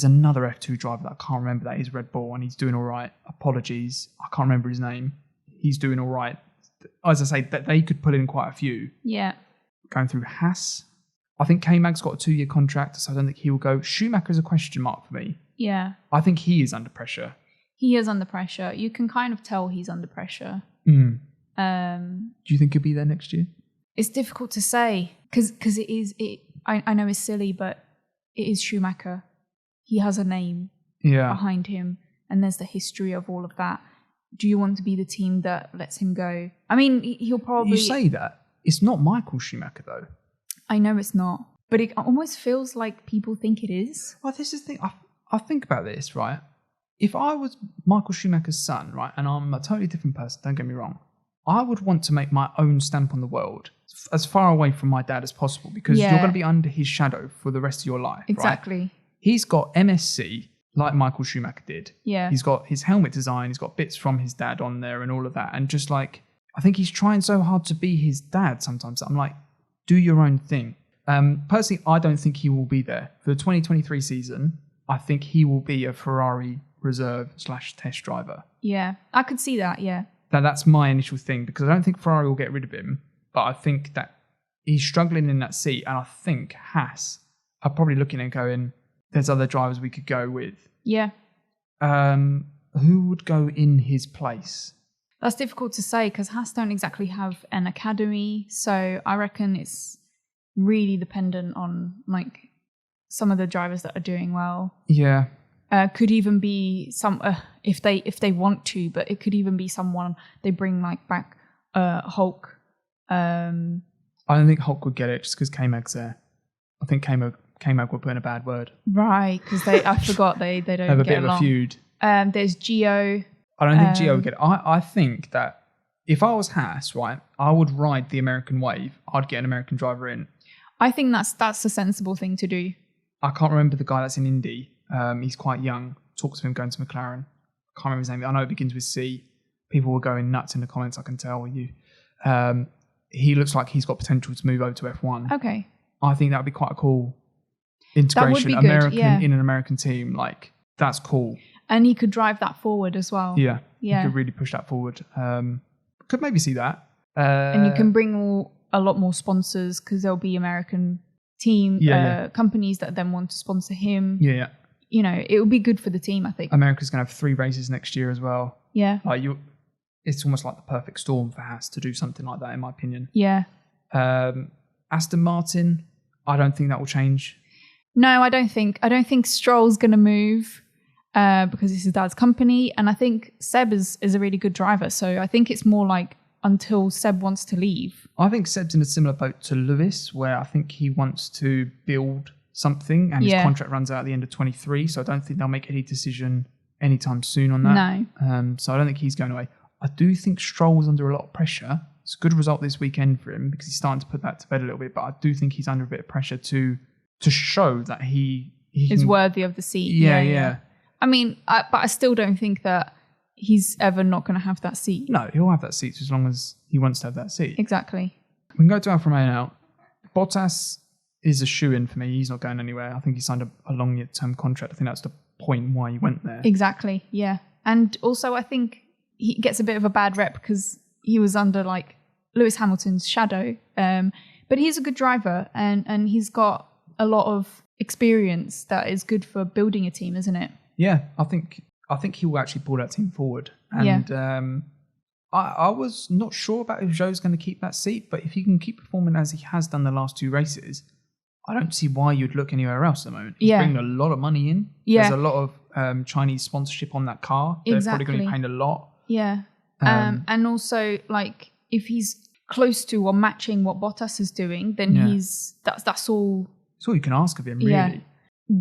another F2 driver that I can't remember that is Red Bull and he's doing all right. Apologies, I can't remember his name. He's doing all right. As I say, that they could put in quite a few. Yeah. Going through Haas. I think K-Mag's got a 2-year contract, so I don't think he will go. Schumacher's a question mark for me. Yeah. I think he is under pressure. He is under pressure. You can kind of tell he's under pressure. Do you think he'll be there next year? It's difficult to say because I know it's silly, but it is Schumacher. He has a name behind him and there's the history of all of that. Do you want to be the team that lets him go? I mean, he'll probably... You say that. It's not Michael Schumacher, though. I know it's not. But it almost feels like people think it is. Well, this is the thing. I think about this, right? If I was Michael Schumacher's son, right, and I'm a totally different person, don't get me wrong, I would want to make my own stamp on the world as far away from my dad as possible because you're going to be under his shadow for the rest of your life, exactly. Right? He's got MSC like Michael Schumacher did. Yeah. He's got his helmet design, he's got bits from his dad on there and all of that. And just like, I think he's trying so hard to be his dad sometimes that I'm like, do your own thing. Personally, I don't think he will be there. For the 2023 season, I think he will be a Ferrari reserve / test driver. Yeah, I could see that, yeah. That's my initial thing because I don't think Ferrari will get rid of him. But I think that he's struggling in that seat. And I think Haas are probably looking and going, there's other drivers we could go with. Yeah. Who would go in his place? That's difficult to say because Haas don't exactly have an academy. So I reckon it's really dependent on like some of the drivers that are doing well. Yeah. Could even be some if they want to, but it could even be someone they bring like back Hulk. I don't think Hulk would get it just because K-Mag's there. I think K-Mag would put in a bad word. Right, because I forgot they don't have a get bit along. of a feud. There's Gio. I don't think Gio would get it. I think that if I was Haas, right, I would ride the American wave. I'd get an American driver in. I think that's a sensible thing to do. I can't remember the guy that's in Indy. He's quite young. Talk to him going to McLaren. I can't remember his name. I know it begins with C. People were going nuts in the comments, I can tell you. He looks like he's got potential to move over to F1. Okay. I think that would be quite a cool integration. That would be American good, yeah. in an American team. Like, that's cool. And he could drive that forward as well. Yeah. Yeah. He could really push that forward. Could maybe see that. And you can bring a lot more sponsors because there'll be American team companies that then want to sponsor him. Yeah. You know, it would be good for the team, I think. America's going to have 3 races next year as well. Yeah. Like it's almost like the perfect storm for Haas to do something like that, in my opinion. Yeah. Aston Martin, I don't think that will change. No, I don't think Stroll's going to move because it's his dad's company. And I think Seb is a really good driver. So I think it's more like until Seb wants to leave. I think Seb's in a similar boat to Lewis, where I think he wants to build something and his contract runs out at the end of 23. So I don't think they'll make any decision anytime soon on that. No. So I don't think he's going away. I do think Stroll's under a lot of pressure. It's a good result this weekend for him because he's starting to put that to bed a little bit. But I do think he's under a bit of pressure to show that he is worthy of the seat. Yeah. I mean, but I still don't think that he's ever not going to have that seat. No, he'll have that seat as long as he wants to have that seat. Exactly. We can go to Alfa Romeo now. Bottas is a shoo-in for me. He's not going anywhere. I think he signed a long-term contract. I think that's the point why he went there. Exactly, yeah. And also I think he gets a bit of a bad rep because he was under like Lewis Hamilton's shadow. But he's a good driver and he's got a lot of experience that is good for building a team, isn't it? Yeah, I think he will actually pull that team forward. And I was not sure about if Zhou's going to keep that seat, but if he can keep performing as he has done the last 2 races, I don't see why you'd look anywhere else at the moment. He's bringing a lot of money in. Yeah. There's a lot of Chinese sponsorship on that car. They're probably going to be paying a lot. Yeah. And also, like, if he's close to or matching what Bottas is doing, then that's all. That's all you can ask of him, really. Yeah.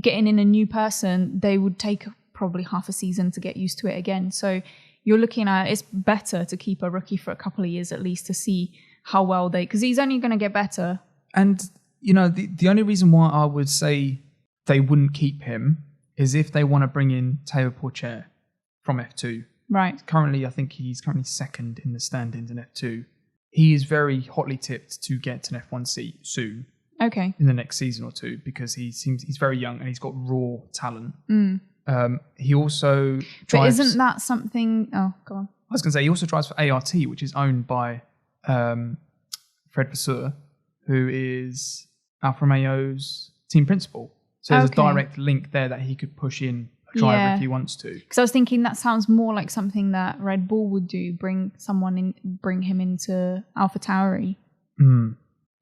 Getting in a new person, they would take probably half a season to get used to it again. So you're looking at, it's better to keep a rookie for a couple of years at least to see how well because he's only going to get better. And, you know, the only reason why I would say they wouldn't keep him is if they want to bring in Théo Pourchaire from F2. Right. Currently, I think he's currently second in the standings in F2. He is very hotly tipped to get an F1 seat soon. Okay. In the next season or two, because he's very young and he's got raw talent. He also drives... But isn't that something... Oh, go on. I was going to say, he also drives for ART, which is owned by Fred Vasseur, who is Alfa Romeo's team principal. So there's a direct link there that he could push in a driver if he wants to. Because I was thinking that sounds more like something that Red Bull would do, bring him into AlphaTauri.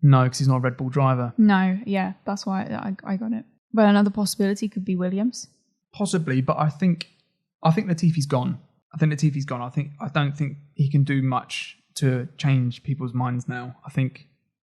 No, because he's not a Red Bull driver. No, yeah, that's why I got it. But another possibility could be Williams. Possibly, but I think Latifi's gone. I don't think he can do much to change people's minds now. I think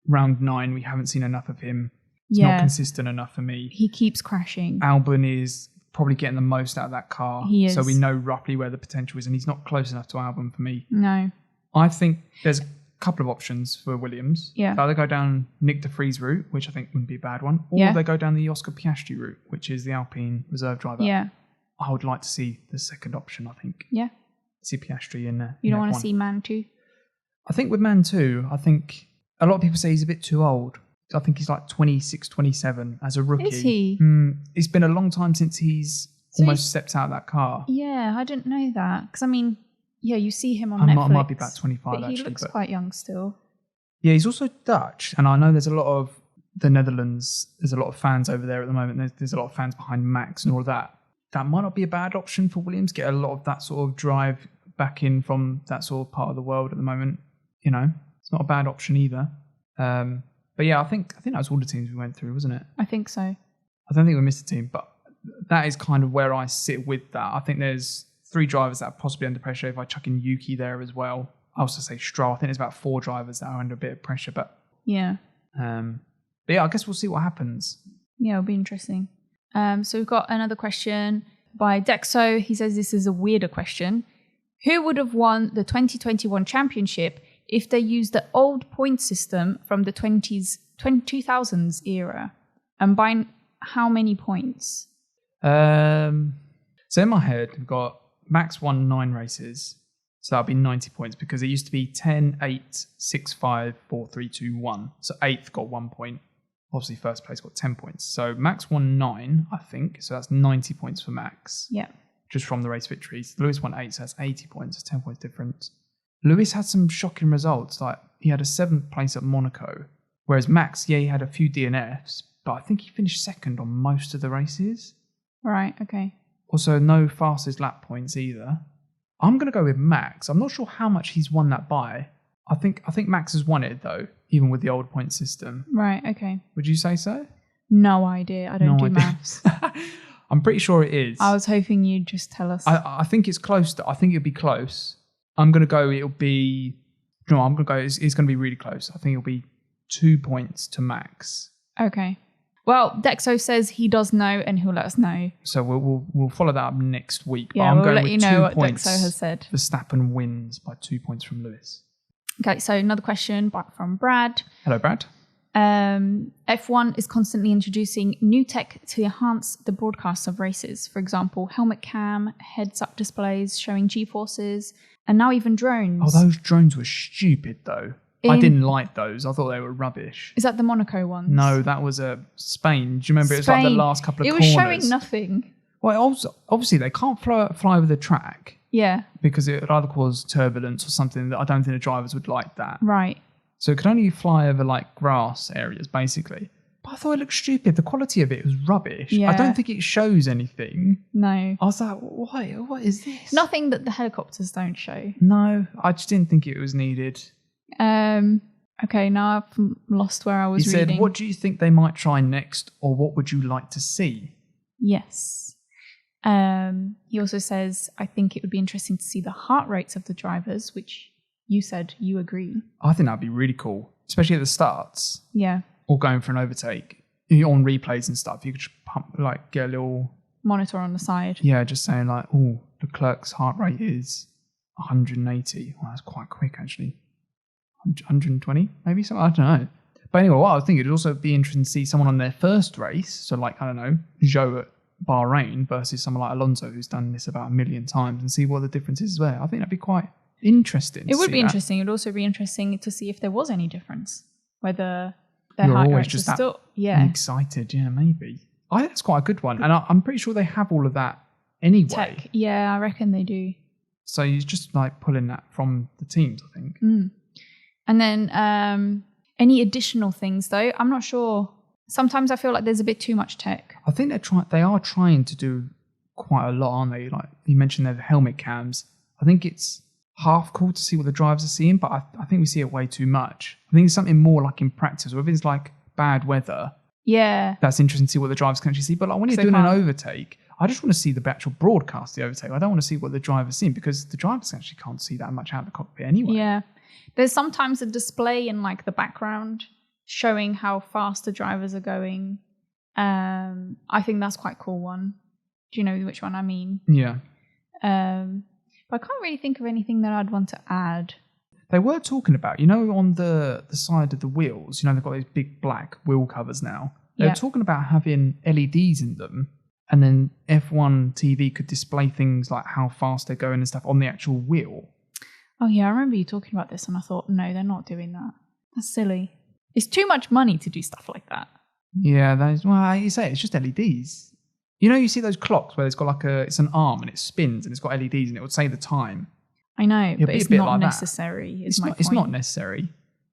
round 9 we haven't seen enough of him. It's not consistent enough for me. He keeps crashing. Albon is probably getting the most out of that car. He is. So we know roughly where the potential is, and he's not close enough to Albon for me. No. I think there's couple of options for Williams. Yeah. They either go down Nick de Vries route, which I think wouldn't be a bad one, or they go down the Oscar Piastri route, which is the Alpine reserve driver. Yeah. I would like to see the second option, I think. Yeah. See Piastri in there. You don't want to see Man 2? I think with Man 2, I think a lot of people say he's a bit too old. I think he's like 26, 27 as a rookie. Is he? It's been a long time since he's almost stepped out of that car. Yeah, I didn't know that. Because, I mean... Yeah, you see him on Netflix. I might be about 25, but actually. He looks quite young still. Yeah, he's also Dutch. And I know there's a lot of the Netherlands, there's a lot of fans over there at the moment. There's a lot of fans behind Max and all of that. That might not be a bad option for Williams. Get a lot of that sort of drive back in from that sort of part of the world at the moment. You know, it's not a bad option either. But yeah, I think that was all the teams we went through, wasn't it? I think so. I don't think we missed a team, but that is kind of where I sit with that. I think there's 3 drivers that are possibly under pressure. If I chuck in Yuki there as well, I also say Stroll. I think there's about 4 drivers that are under a bit of pressure. But yeah, I guess we'll see what happens. Yeah, it'll be interesting. So we've got another question by Dexo. He says this is a weirder question. Who would have won the 2021 championship if they used the old point system from the 2000s era? And by how many points? So in my head, we've got Max won 9 races, so that'll be 90 points because it used to be 10, 8, 6, 5, 4, 3, 2, 1. So 8th got 1 point. Obviously, first place got 10 points. So Max won 9, I think. So that's 90 points for Max. Yeah. Just from the race victories. Lewis won 8, so that's 80 points. It's 10 points difference. Lewis had some shocking results. Like, he had a 7th place at Monaco. Whereas Max, he had a few DNFs, but I think he finished 2nd on most of the races. Right, okay. Also, no fastest lap points either. I'm going to go with Max. I'm not sure how much he's won that by. I think Max has won it, though, even with the old point system. Right, okay. Would you say so? No idea. I don't do maths. I'm pretty sure it is. I was hoping you'd just tell us. I think it's close. I think it'll be close. I'm going to go, it'll be... No, I'm going to go, it's going to be really close. I think it'll be 2 points to Max. Okay. Well, Dexo says he does know and he'll let us know. So we'll follow that up next week. Yeah, but we'll let you know what Dexo has said. Verstappen wins by 2 points from Lewis. Okay, so another question from Brad. Hello, Brad. F1 is constantly introducing new tech to enhance the broadcasts of races. For example, helmet cam, heads-up displays showing G-forces, and now even drones. Oh, those drones were stupid, though. I didn't like those. I thought they were rubbish. Is that the Monaco ones? No, that was Spain. Do you remember? It was like the last couple of corners. It was showing nothing. Well, obviously, they can't fly over the track. Yeah. Because it would either cause turbulence or something that I don't think the drivers would like that. Right. So it could only fly over like grass areas, basically. But I thought it looked stupid. The quality of it was rubbish. Yeah. I don't think it shows anything. No. I was like, what is this? Nothing that the helicopters don't show. No, I just didn't think it was needed. And Okay, now I've lost where I was He reading. said, what do you think they might try next, or what would you like to see? Yes. He also says, I think it would be interesting to see the heart rates of the drivers, which you said you agree. I think that'd be really cool, especially at the starts. Yeah. Or going for an overtake. On replays and stuff, you could just pump, like, get a little monitor on the side. Yeah, just saying like, oh, Leclerc's heart rate is 180. Well, that's quite quick, actually. 120, maybe? So I don't know. But anyway, what I was thinking, it'd also be interesting to see someone on their first race. So, like, I don't know, Zhou at Bahrain versus someone like Alonso, who's done this about 1 million times, and see what the difference is there. I think that'd be quite interesting. It would be interesting. It would also be interesting to see if there was any difference. Whether their You're heart always rates just are that still excited. Yeah, maybe. I think that's quite a good one. And I'm pretty sure they have all of that anyway. Tech. Yeah, I reckon they do. So you're just like pulling that from the teams, I think. And then any additional things, though, I'm not sure. Sometimes I feel like there's a bit too much tech. I think they are trying to do quite a lot, aren't they? Like you mentioned, the helmet cams. I think it's half cool to see what the drivers are seeing, but I think we see it way too much. I think it's something more like in practice, or if it's like bad weather. Yeah. That's interesting to see what the drivers can actually see. But like when you're doing an overtake, I just want to see the actual broadcast, the overtake. I don't want to see what the driver's seeing, because the drivers actually can't see that much out of the cockpit anyway. Yeah. There's sometimes a display in like the background showing how fast the drivers are going. I think that's quite a cool one. Do you know which one I mean? Yeah. But I can't really think of anything that I'd want to add. They were talking about, you know, on the side of the wheels, you know, they've got these big black wheel covers now. They were talking about having LEDs in them, and then F1 TV could display things like how fast they're going and stuff on the actual wheel. Oh yeah, I remember you talking about this, and I thought, no, they're not doing that. That's silly. It's too much money to do stuff like that. Yeah, well, you say it's just LEDs. You know, you see those clocks where it's got like it's an arm and it spins and it's got LEDs and it would say the time. I know, but it's not like necessary. It's not necessary.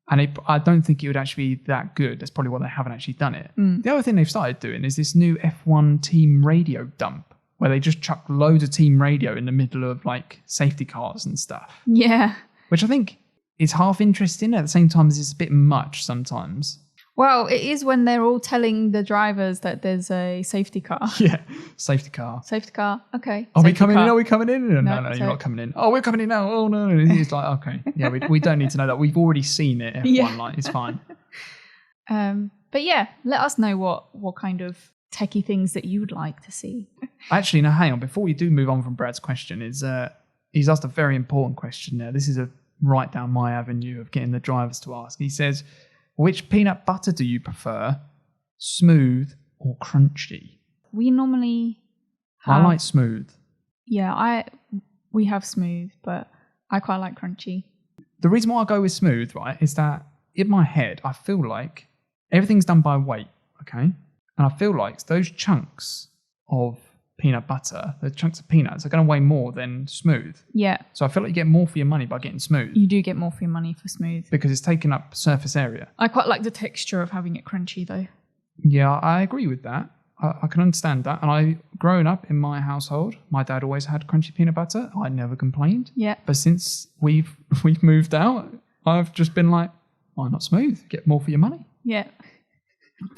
And I don't think it would actually be that good. That's probably why they haven't actually done it. The other thing they've started doing is this new F1 team radio dump, where they just chuck loads of team radio in the middle of like safety cars and stuff. Yeah. Which I think is half interesting at the same time as it's a bit much sometimes. Well, it is when they're all telling the drivers that there's a safety car. Yeah, safety car. Safety car, okay. Are we coming in? Are we coming in? No, so you're not coming in. Oh, we're coming in now. Oh, no. It's like, okay. Yeah, we don't need to know that. We've already seen it, F1, like, it's fine. But yeah, let us know what kind of techie things that you would like to see. Actually, no, hang on. Before we do move on from Brad's question, he's asked a very important question there. This is a right down my avenue of getting the drivers to ask. He says, which peanut butter do you prefer, smooth or crunchy? We normally have... I like smooth. Yeah, we have smooth, but I quite like crunchy. The reason why I go with smooth, right, is that in my head, I feel like everything's done by weight, okay? And I feel like those chunks of peanut butter, the chunks of peanuts are going to weigh more than smooth. Yeah. So I feel like you get more for your money by getting smooth. You do get more for your money for smooth. Because it's taking up surface area. I quite like the texture of having it crunchy though. Yeah, I agree with that. I can understand that. And growing up in my household, my dad always had crunchy peanut butter. I never complained. Yeah. But since we've moved out, I've just been like, why not smooth? Get more for your money. Yeah.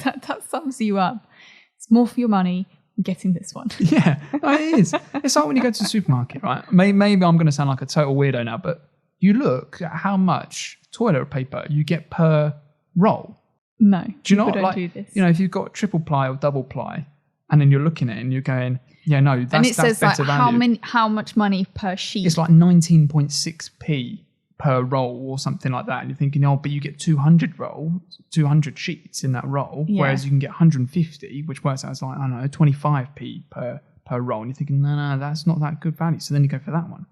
That sums you up. It's more for your money. Getting this one. Yeah, it is. It's like when you go to the supermarket, right? Maybe I'm going to sound like a total weirdo now, but you look at how much toilet paper you get per roll. No, do you not don't like? Do this. You know, if you've got triple ply or double ply, and then you're looking at it and you're going, yeah, no, that's and it says better like value. How much money per sheet? It's like 19.6p per roll or something like that, and you're thinking, oh, but you get 200 sheets in that roll, whereas you can get 150, which works out as like, I don't know, 25p per roll, and you're thinking, no, that's not that good value. So then you go for that one.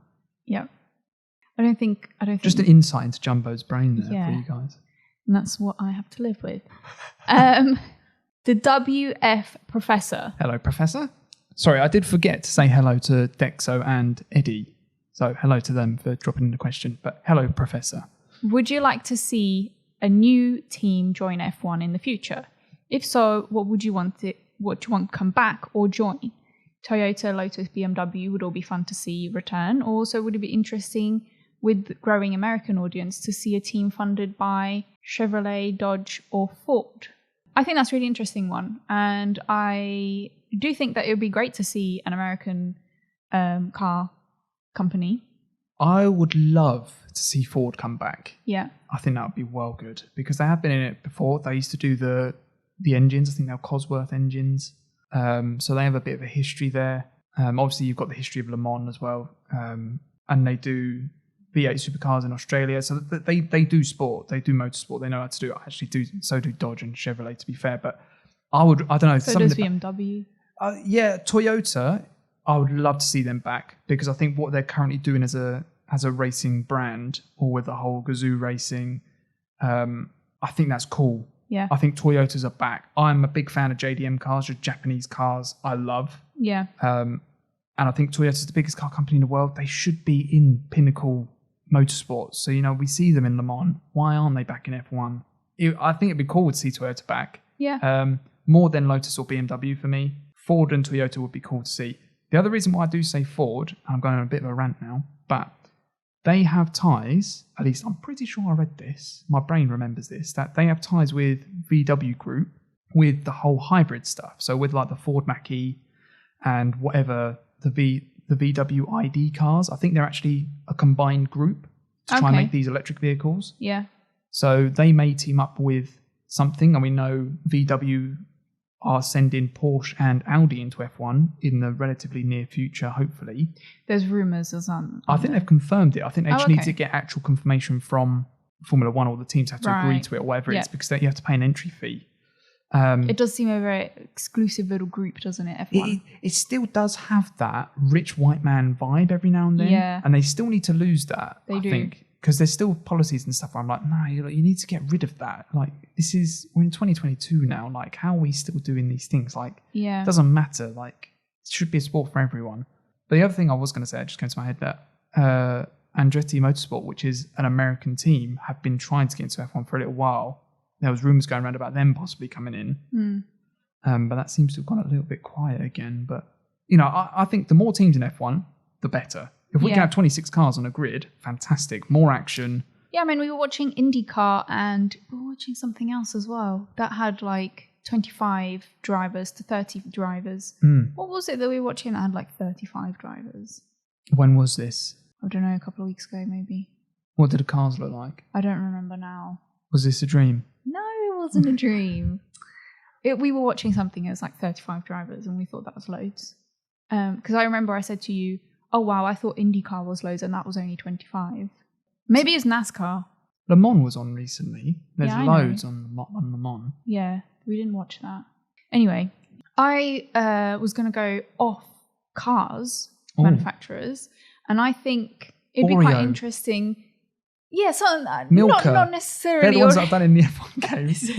Yeah, I don't think just an insight into Jumbo's brain there for you guys, and that's what I have to live with. The WF Professor. Hello, Professor. Sorry, I did forget to say hello to Dexo and Eddie. So hello to them for dropping in the question. But hello, Professor. Would you like to see a new team join F1 in the future? If so, what would you want to come back or join? Toyota, Lotus, BMW would all be fun to see return. Also, would it be interesting with the growing American audience to see a team funded by Chevrolet, Dodge, or Ford. I think that's a really interesting one. And I do think that it would be great to see an American car company. I would love to see Ford come back. Yeah. I think that would be well good because they have been in it before. They used to do the engines. I think they're Cosworth engines. So they have a bit of a history there. Obviously, you've got the history of Le Mans as well. And they do V8 supercars in Australia. So they do sport. They do motorsport. They know how to do it. Actually, so do Dodge and Chevrolet, to be fair. But I don't know. So does BMW. Yeah, Toyota, I would love to see them back because I think what they're currently doing as a racing brand, or with the whole Gazoo racing, I think that's cool. Yeah. I think Toyotas are back. I'm a big fan of JDM cars, just Japanese cars I love. Yeah. And I think Toyota's the biggest car company in the world. They should be in pinnacle motorsports. So, we see them in Le Mans. Why aren't they back in F1? I think it'd be cool to see Toyota back. Yeah. More than Lotus or BMW for me. Ford and Toyota would be cool to see. The other reason why I do say Ford, and I'm going on a bit of a rant now, but they have ties, at least I'm pretty sure I read this, my brain remembers this, that they have ties with VW Group with the whole hybrid stuff. So with like the Ford Mach-E and whatever, the VW ID cars, I think they're actually a combined group to try and make these electric vehicles. Yeah. So they may team up with something, and we know VW are sending Porsche and Audi into F1 in the relatively near future, hopefully. There's rumours or something. I think they've confirmed it. I think they just need to get actual confirmation from Formula One, or the teams have to agree to it, or whatever it is, because you have to pay an entry fee. It does seem a very exclusive little group, doesn't it, F1? It still does have that rich white man vibe every now and then. Yeah. And they still need to lose that, I think. Because there's still policies and stuff where I'm like, no, you need to get rid of that. Like, we're in 2022 now. Like, how are we still doing these things? Like, it doesn't matter. Like, it should be a sport for everyone. But the other thing I was going to say, it just came to my head, that Andretti Motorsport, which is an American team, have been trying to get into F1 for a little while. There was rumours going around about them possibly coming in. But that seems to have gone a little bit quiet again. But, I think the more teams in F1, the better. If we can have 26 cars on a grid, fantastic. More action. Yeah, we were watching IndyCar and we were watching something else as well that had like 25 drivers to 30 drivers. What was it that we were watching that had like 35 drivers? When was this? I don't know, a couple of weeks ago maybe. What did the cars look like? I don't remember now. Was this a dream? No, it wasn't a dream. We were watching something, it was like 35 drivers, and we thought that was loads. Because I remember I said to you, oh wow, I thought IndyCar was loads and that was only 25. Maybe it's NASCAR. Le Mans was on recently. There's loads know. on Le Mans. Yeah, we didn't watch that. Anyway, I was going to go off cars manufacturers, and I think it'd be quite interesting. Yeah, something not necessarily. They're the ones that I've done in the F1 games.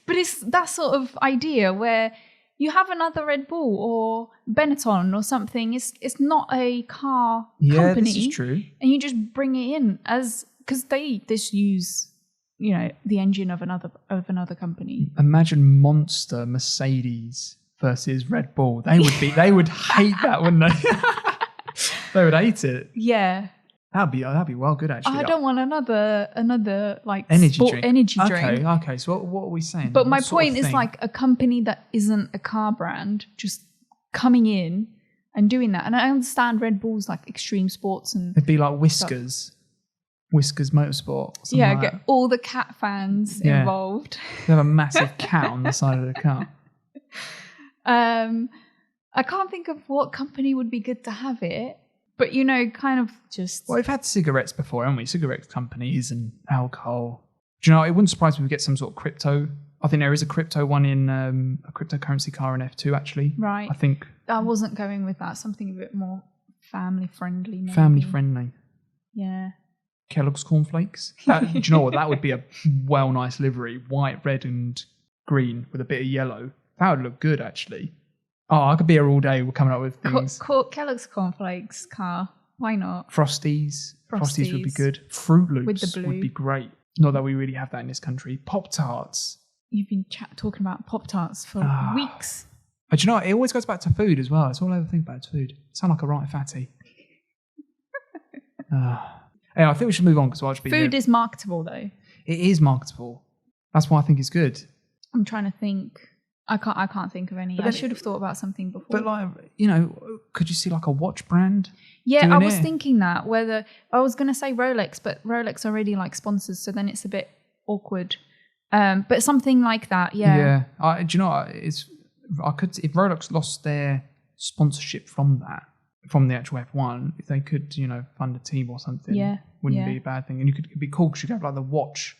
But it's that sort of idea where you have another Red Bull or Benetton or something. It's not a car company. Yeah, this is true. And you just bring it in because they just use the engine of another company. Imagine Monster Mercedes versus Red Bull. They would hate that, wouldn't they? They would hate it. Yeah. That'd be well good, actually. I don't want another like energy drink. Okay. So what are we saying? But my point is like a company that isn't a car brand just coming in and doing that. And I understand Red Bull's like extreme sports and it'd be like Whiskers. Whiskers Motorsport. Yeah, like get that. all the cat fans involved. They have a massive cat on the side of the car. I can't think of what company would be good to have it. But, kind of just... Well, we've had cigarettes before, haven't we? Cigarette companies and alcohol. Do you know, it wouldn't surprise me if we get some sort of crypto. I think there is a crypto one in a cryptocurrency car in F2, actually. Right. I think... I wasn't going with that. Something a bit more family-friendly, maybe. Family-friendly. Yeah. Kellogg's cornflakes. Do you know what? That would be a nice livery. White, red and green with a bit of yellow. That would look good, actually. Oh, I could be here all day. We're coming up with things. Kellogg's cornflakes car. Why not? Frosties. Frosties would be good. Fruit Loops with the blue would be great. Not that we really have that in this country. Pop-Tarts. You've been talking about Pop-Tarts for weeks. But you know what? It always goes back to food as well. It's all I ever think about is food. Sound like a right fatty. Anyway, I think we should move on because I'll just be Food here. is marketable though. It is marketable. That's why I think it's good. I'm trying to think. I can't think of any. But I then should have thought about something before. But like, you know, could you see like a watch brand? Yeah, doing I was it? thinking that. Whether I was going to say Rolex, but Rolex already like sponsors, so then it's a bit awkward. But something like that, yeah. Yeah. Do you know what? I could if Rolex lost their sponsorship from the actual F1, if they could, you know, fund a team or something, wouldn't be a bad thing. And it'd be cool because you could have like the watch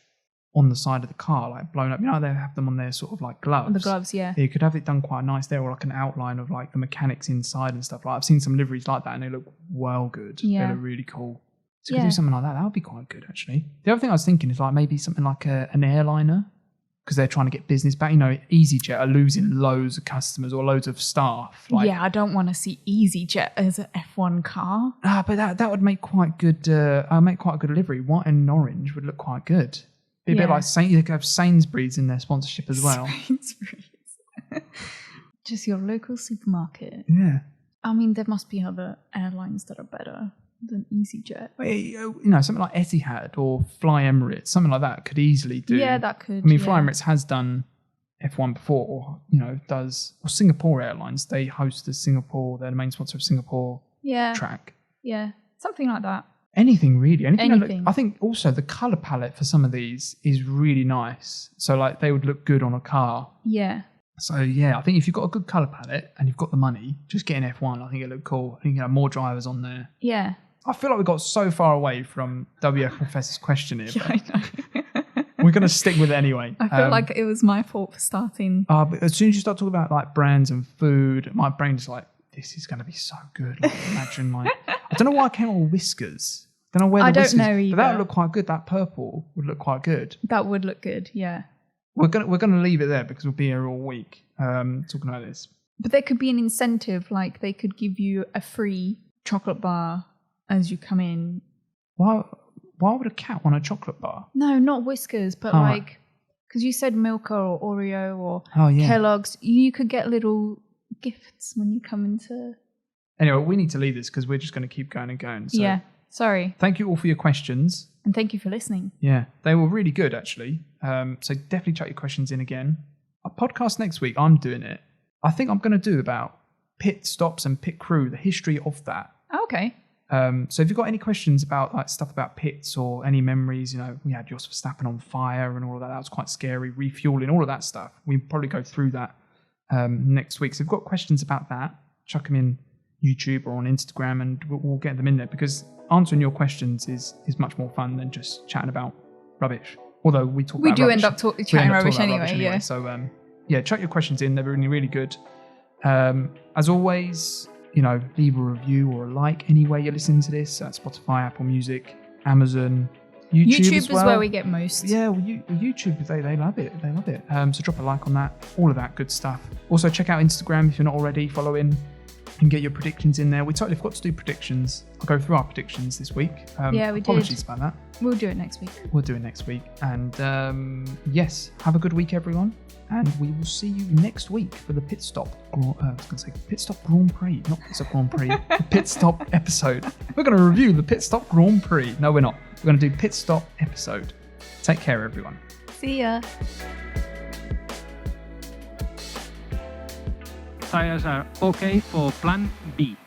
on the side of the car, like blown up. You know, they have them on their sort of like gloves. On the gloves, yeah. You could have it done quite nice there, or like an outline of like the mechanics inside and stuff. Like I've seen some liveries like that, and they look well good. Yeah. They look really cool. So if you do something like that, that would be quite good actually. The other thing I was thinking is like maybe something like an airliner, because they're trying to get business back. You know, EasyJet are losing loads of customers or loads of staff. Like, yeah, I don't want to see EasyJet as an F1 car. but that would make quite good. Make quite a good livery. White and orange would look quite good. Be a bit like you could have Sainsbury's in their sponsorship as well. Sainsbury's. Just your local supermarket. Yeah. I mean, there must be other airlines that are better than EasyJet. You know, something like Etihad or Fly Emirates, something like that could easily do. Yeah, that could. I mean, Fly Emirates has done F1 before, you know, or Singapore Airlines. They host the Singapore, they're the main sponsor of Singapore track. Yeah, something like that. Anything really. Anything. I think also the colour palette for some of these is really nice. So like they would look good on a car. Yeah. So yeah, I think if you've got a good colour palette and you've got the money, just get an F1. I think it'll look cool. I think you have more drivers on there. Yeah. I feel like we got so far away from WF Professor's question here. Yeah, I know. We're going to stick with it anyway. I feel like it was my fault for starting. But as soon as you start talking about like brands and food, my brain's like, this is going to be so good. Like, imagine like, I don't know why I came up with whiskers. I don't know where the whiskers. I don't know either. But that would look quite good. That purple would look quite good. That would look good, yeah. We're gonna leave it there because we'll be here all week talking about this. But there could be an incentive, like they could give you a free chocolate bar as you come in. Why would a cat want a chocolate bar? No, not Whiskers, but like, because you said Milka or Oreo or Kellogg's, you could get little gifts when you come into... Anyway, we need to leave this because we're just going to keep going and going. So yeah, sorry. Thank you all for your questions. And thank you for listening. Yeah, they were really good actually. So definitely chuck your questions in again. Our podcast next week, I'm doing it. I think I'm going to do about pit stops and pit crew, the history of that. Okay. So if you've got any questions about like stuff about pits or any memories, you know, we had Jos Verstappen on fire and all of that. That was quite scary. Refueling, all of that stuff. We'll probably go through that next week. So if you've got questions about that, chuck them in YouTube or on Instagram and we'll get them in there because answering your questions is much more fun than just chatting about rubbish. Although we talk about rubbish. End up chatting rubbish anyway, yeah. So yeah, chuck your questions in. They're really, really good. As always, you know, leave a review or a like anywhere you're listening to this at Spotify, Apple Music, Amazon, YouTube as well. Is where we get most. Yeah, well, YouTube, they love it. They love it. So drop a like on that. All of that good stuff. Also, check out Instagram if you're not already following and get your predictions in there. We totally forgot to do predictions. I'll go through our predictions this week. Yeah, we did. Apologies about that. We'll do it next week. We'll do it next week. And yes, have a good week, everyone. And we will see you next week for the Pit Stop. I was going to say Pit Stop Grand Prix, not Pit Stop Grand Prix. The Pit Stop episode. We're going to review the Pit Stop Grand Prix. No, we're not. We're going to do Pit Stop episode. Take care, everyone. See ya. Tires are okay for plan B.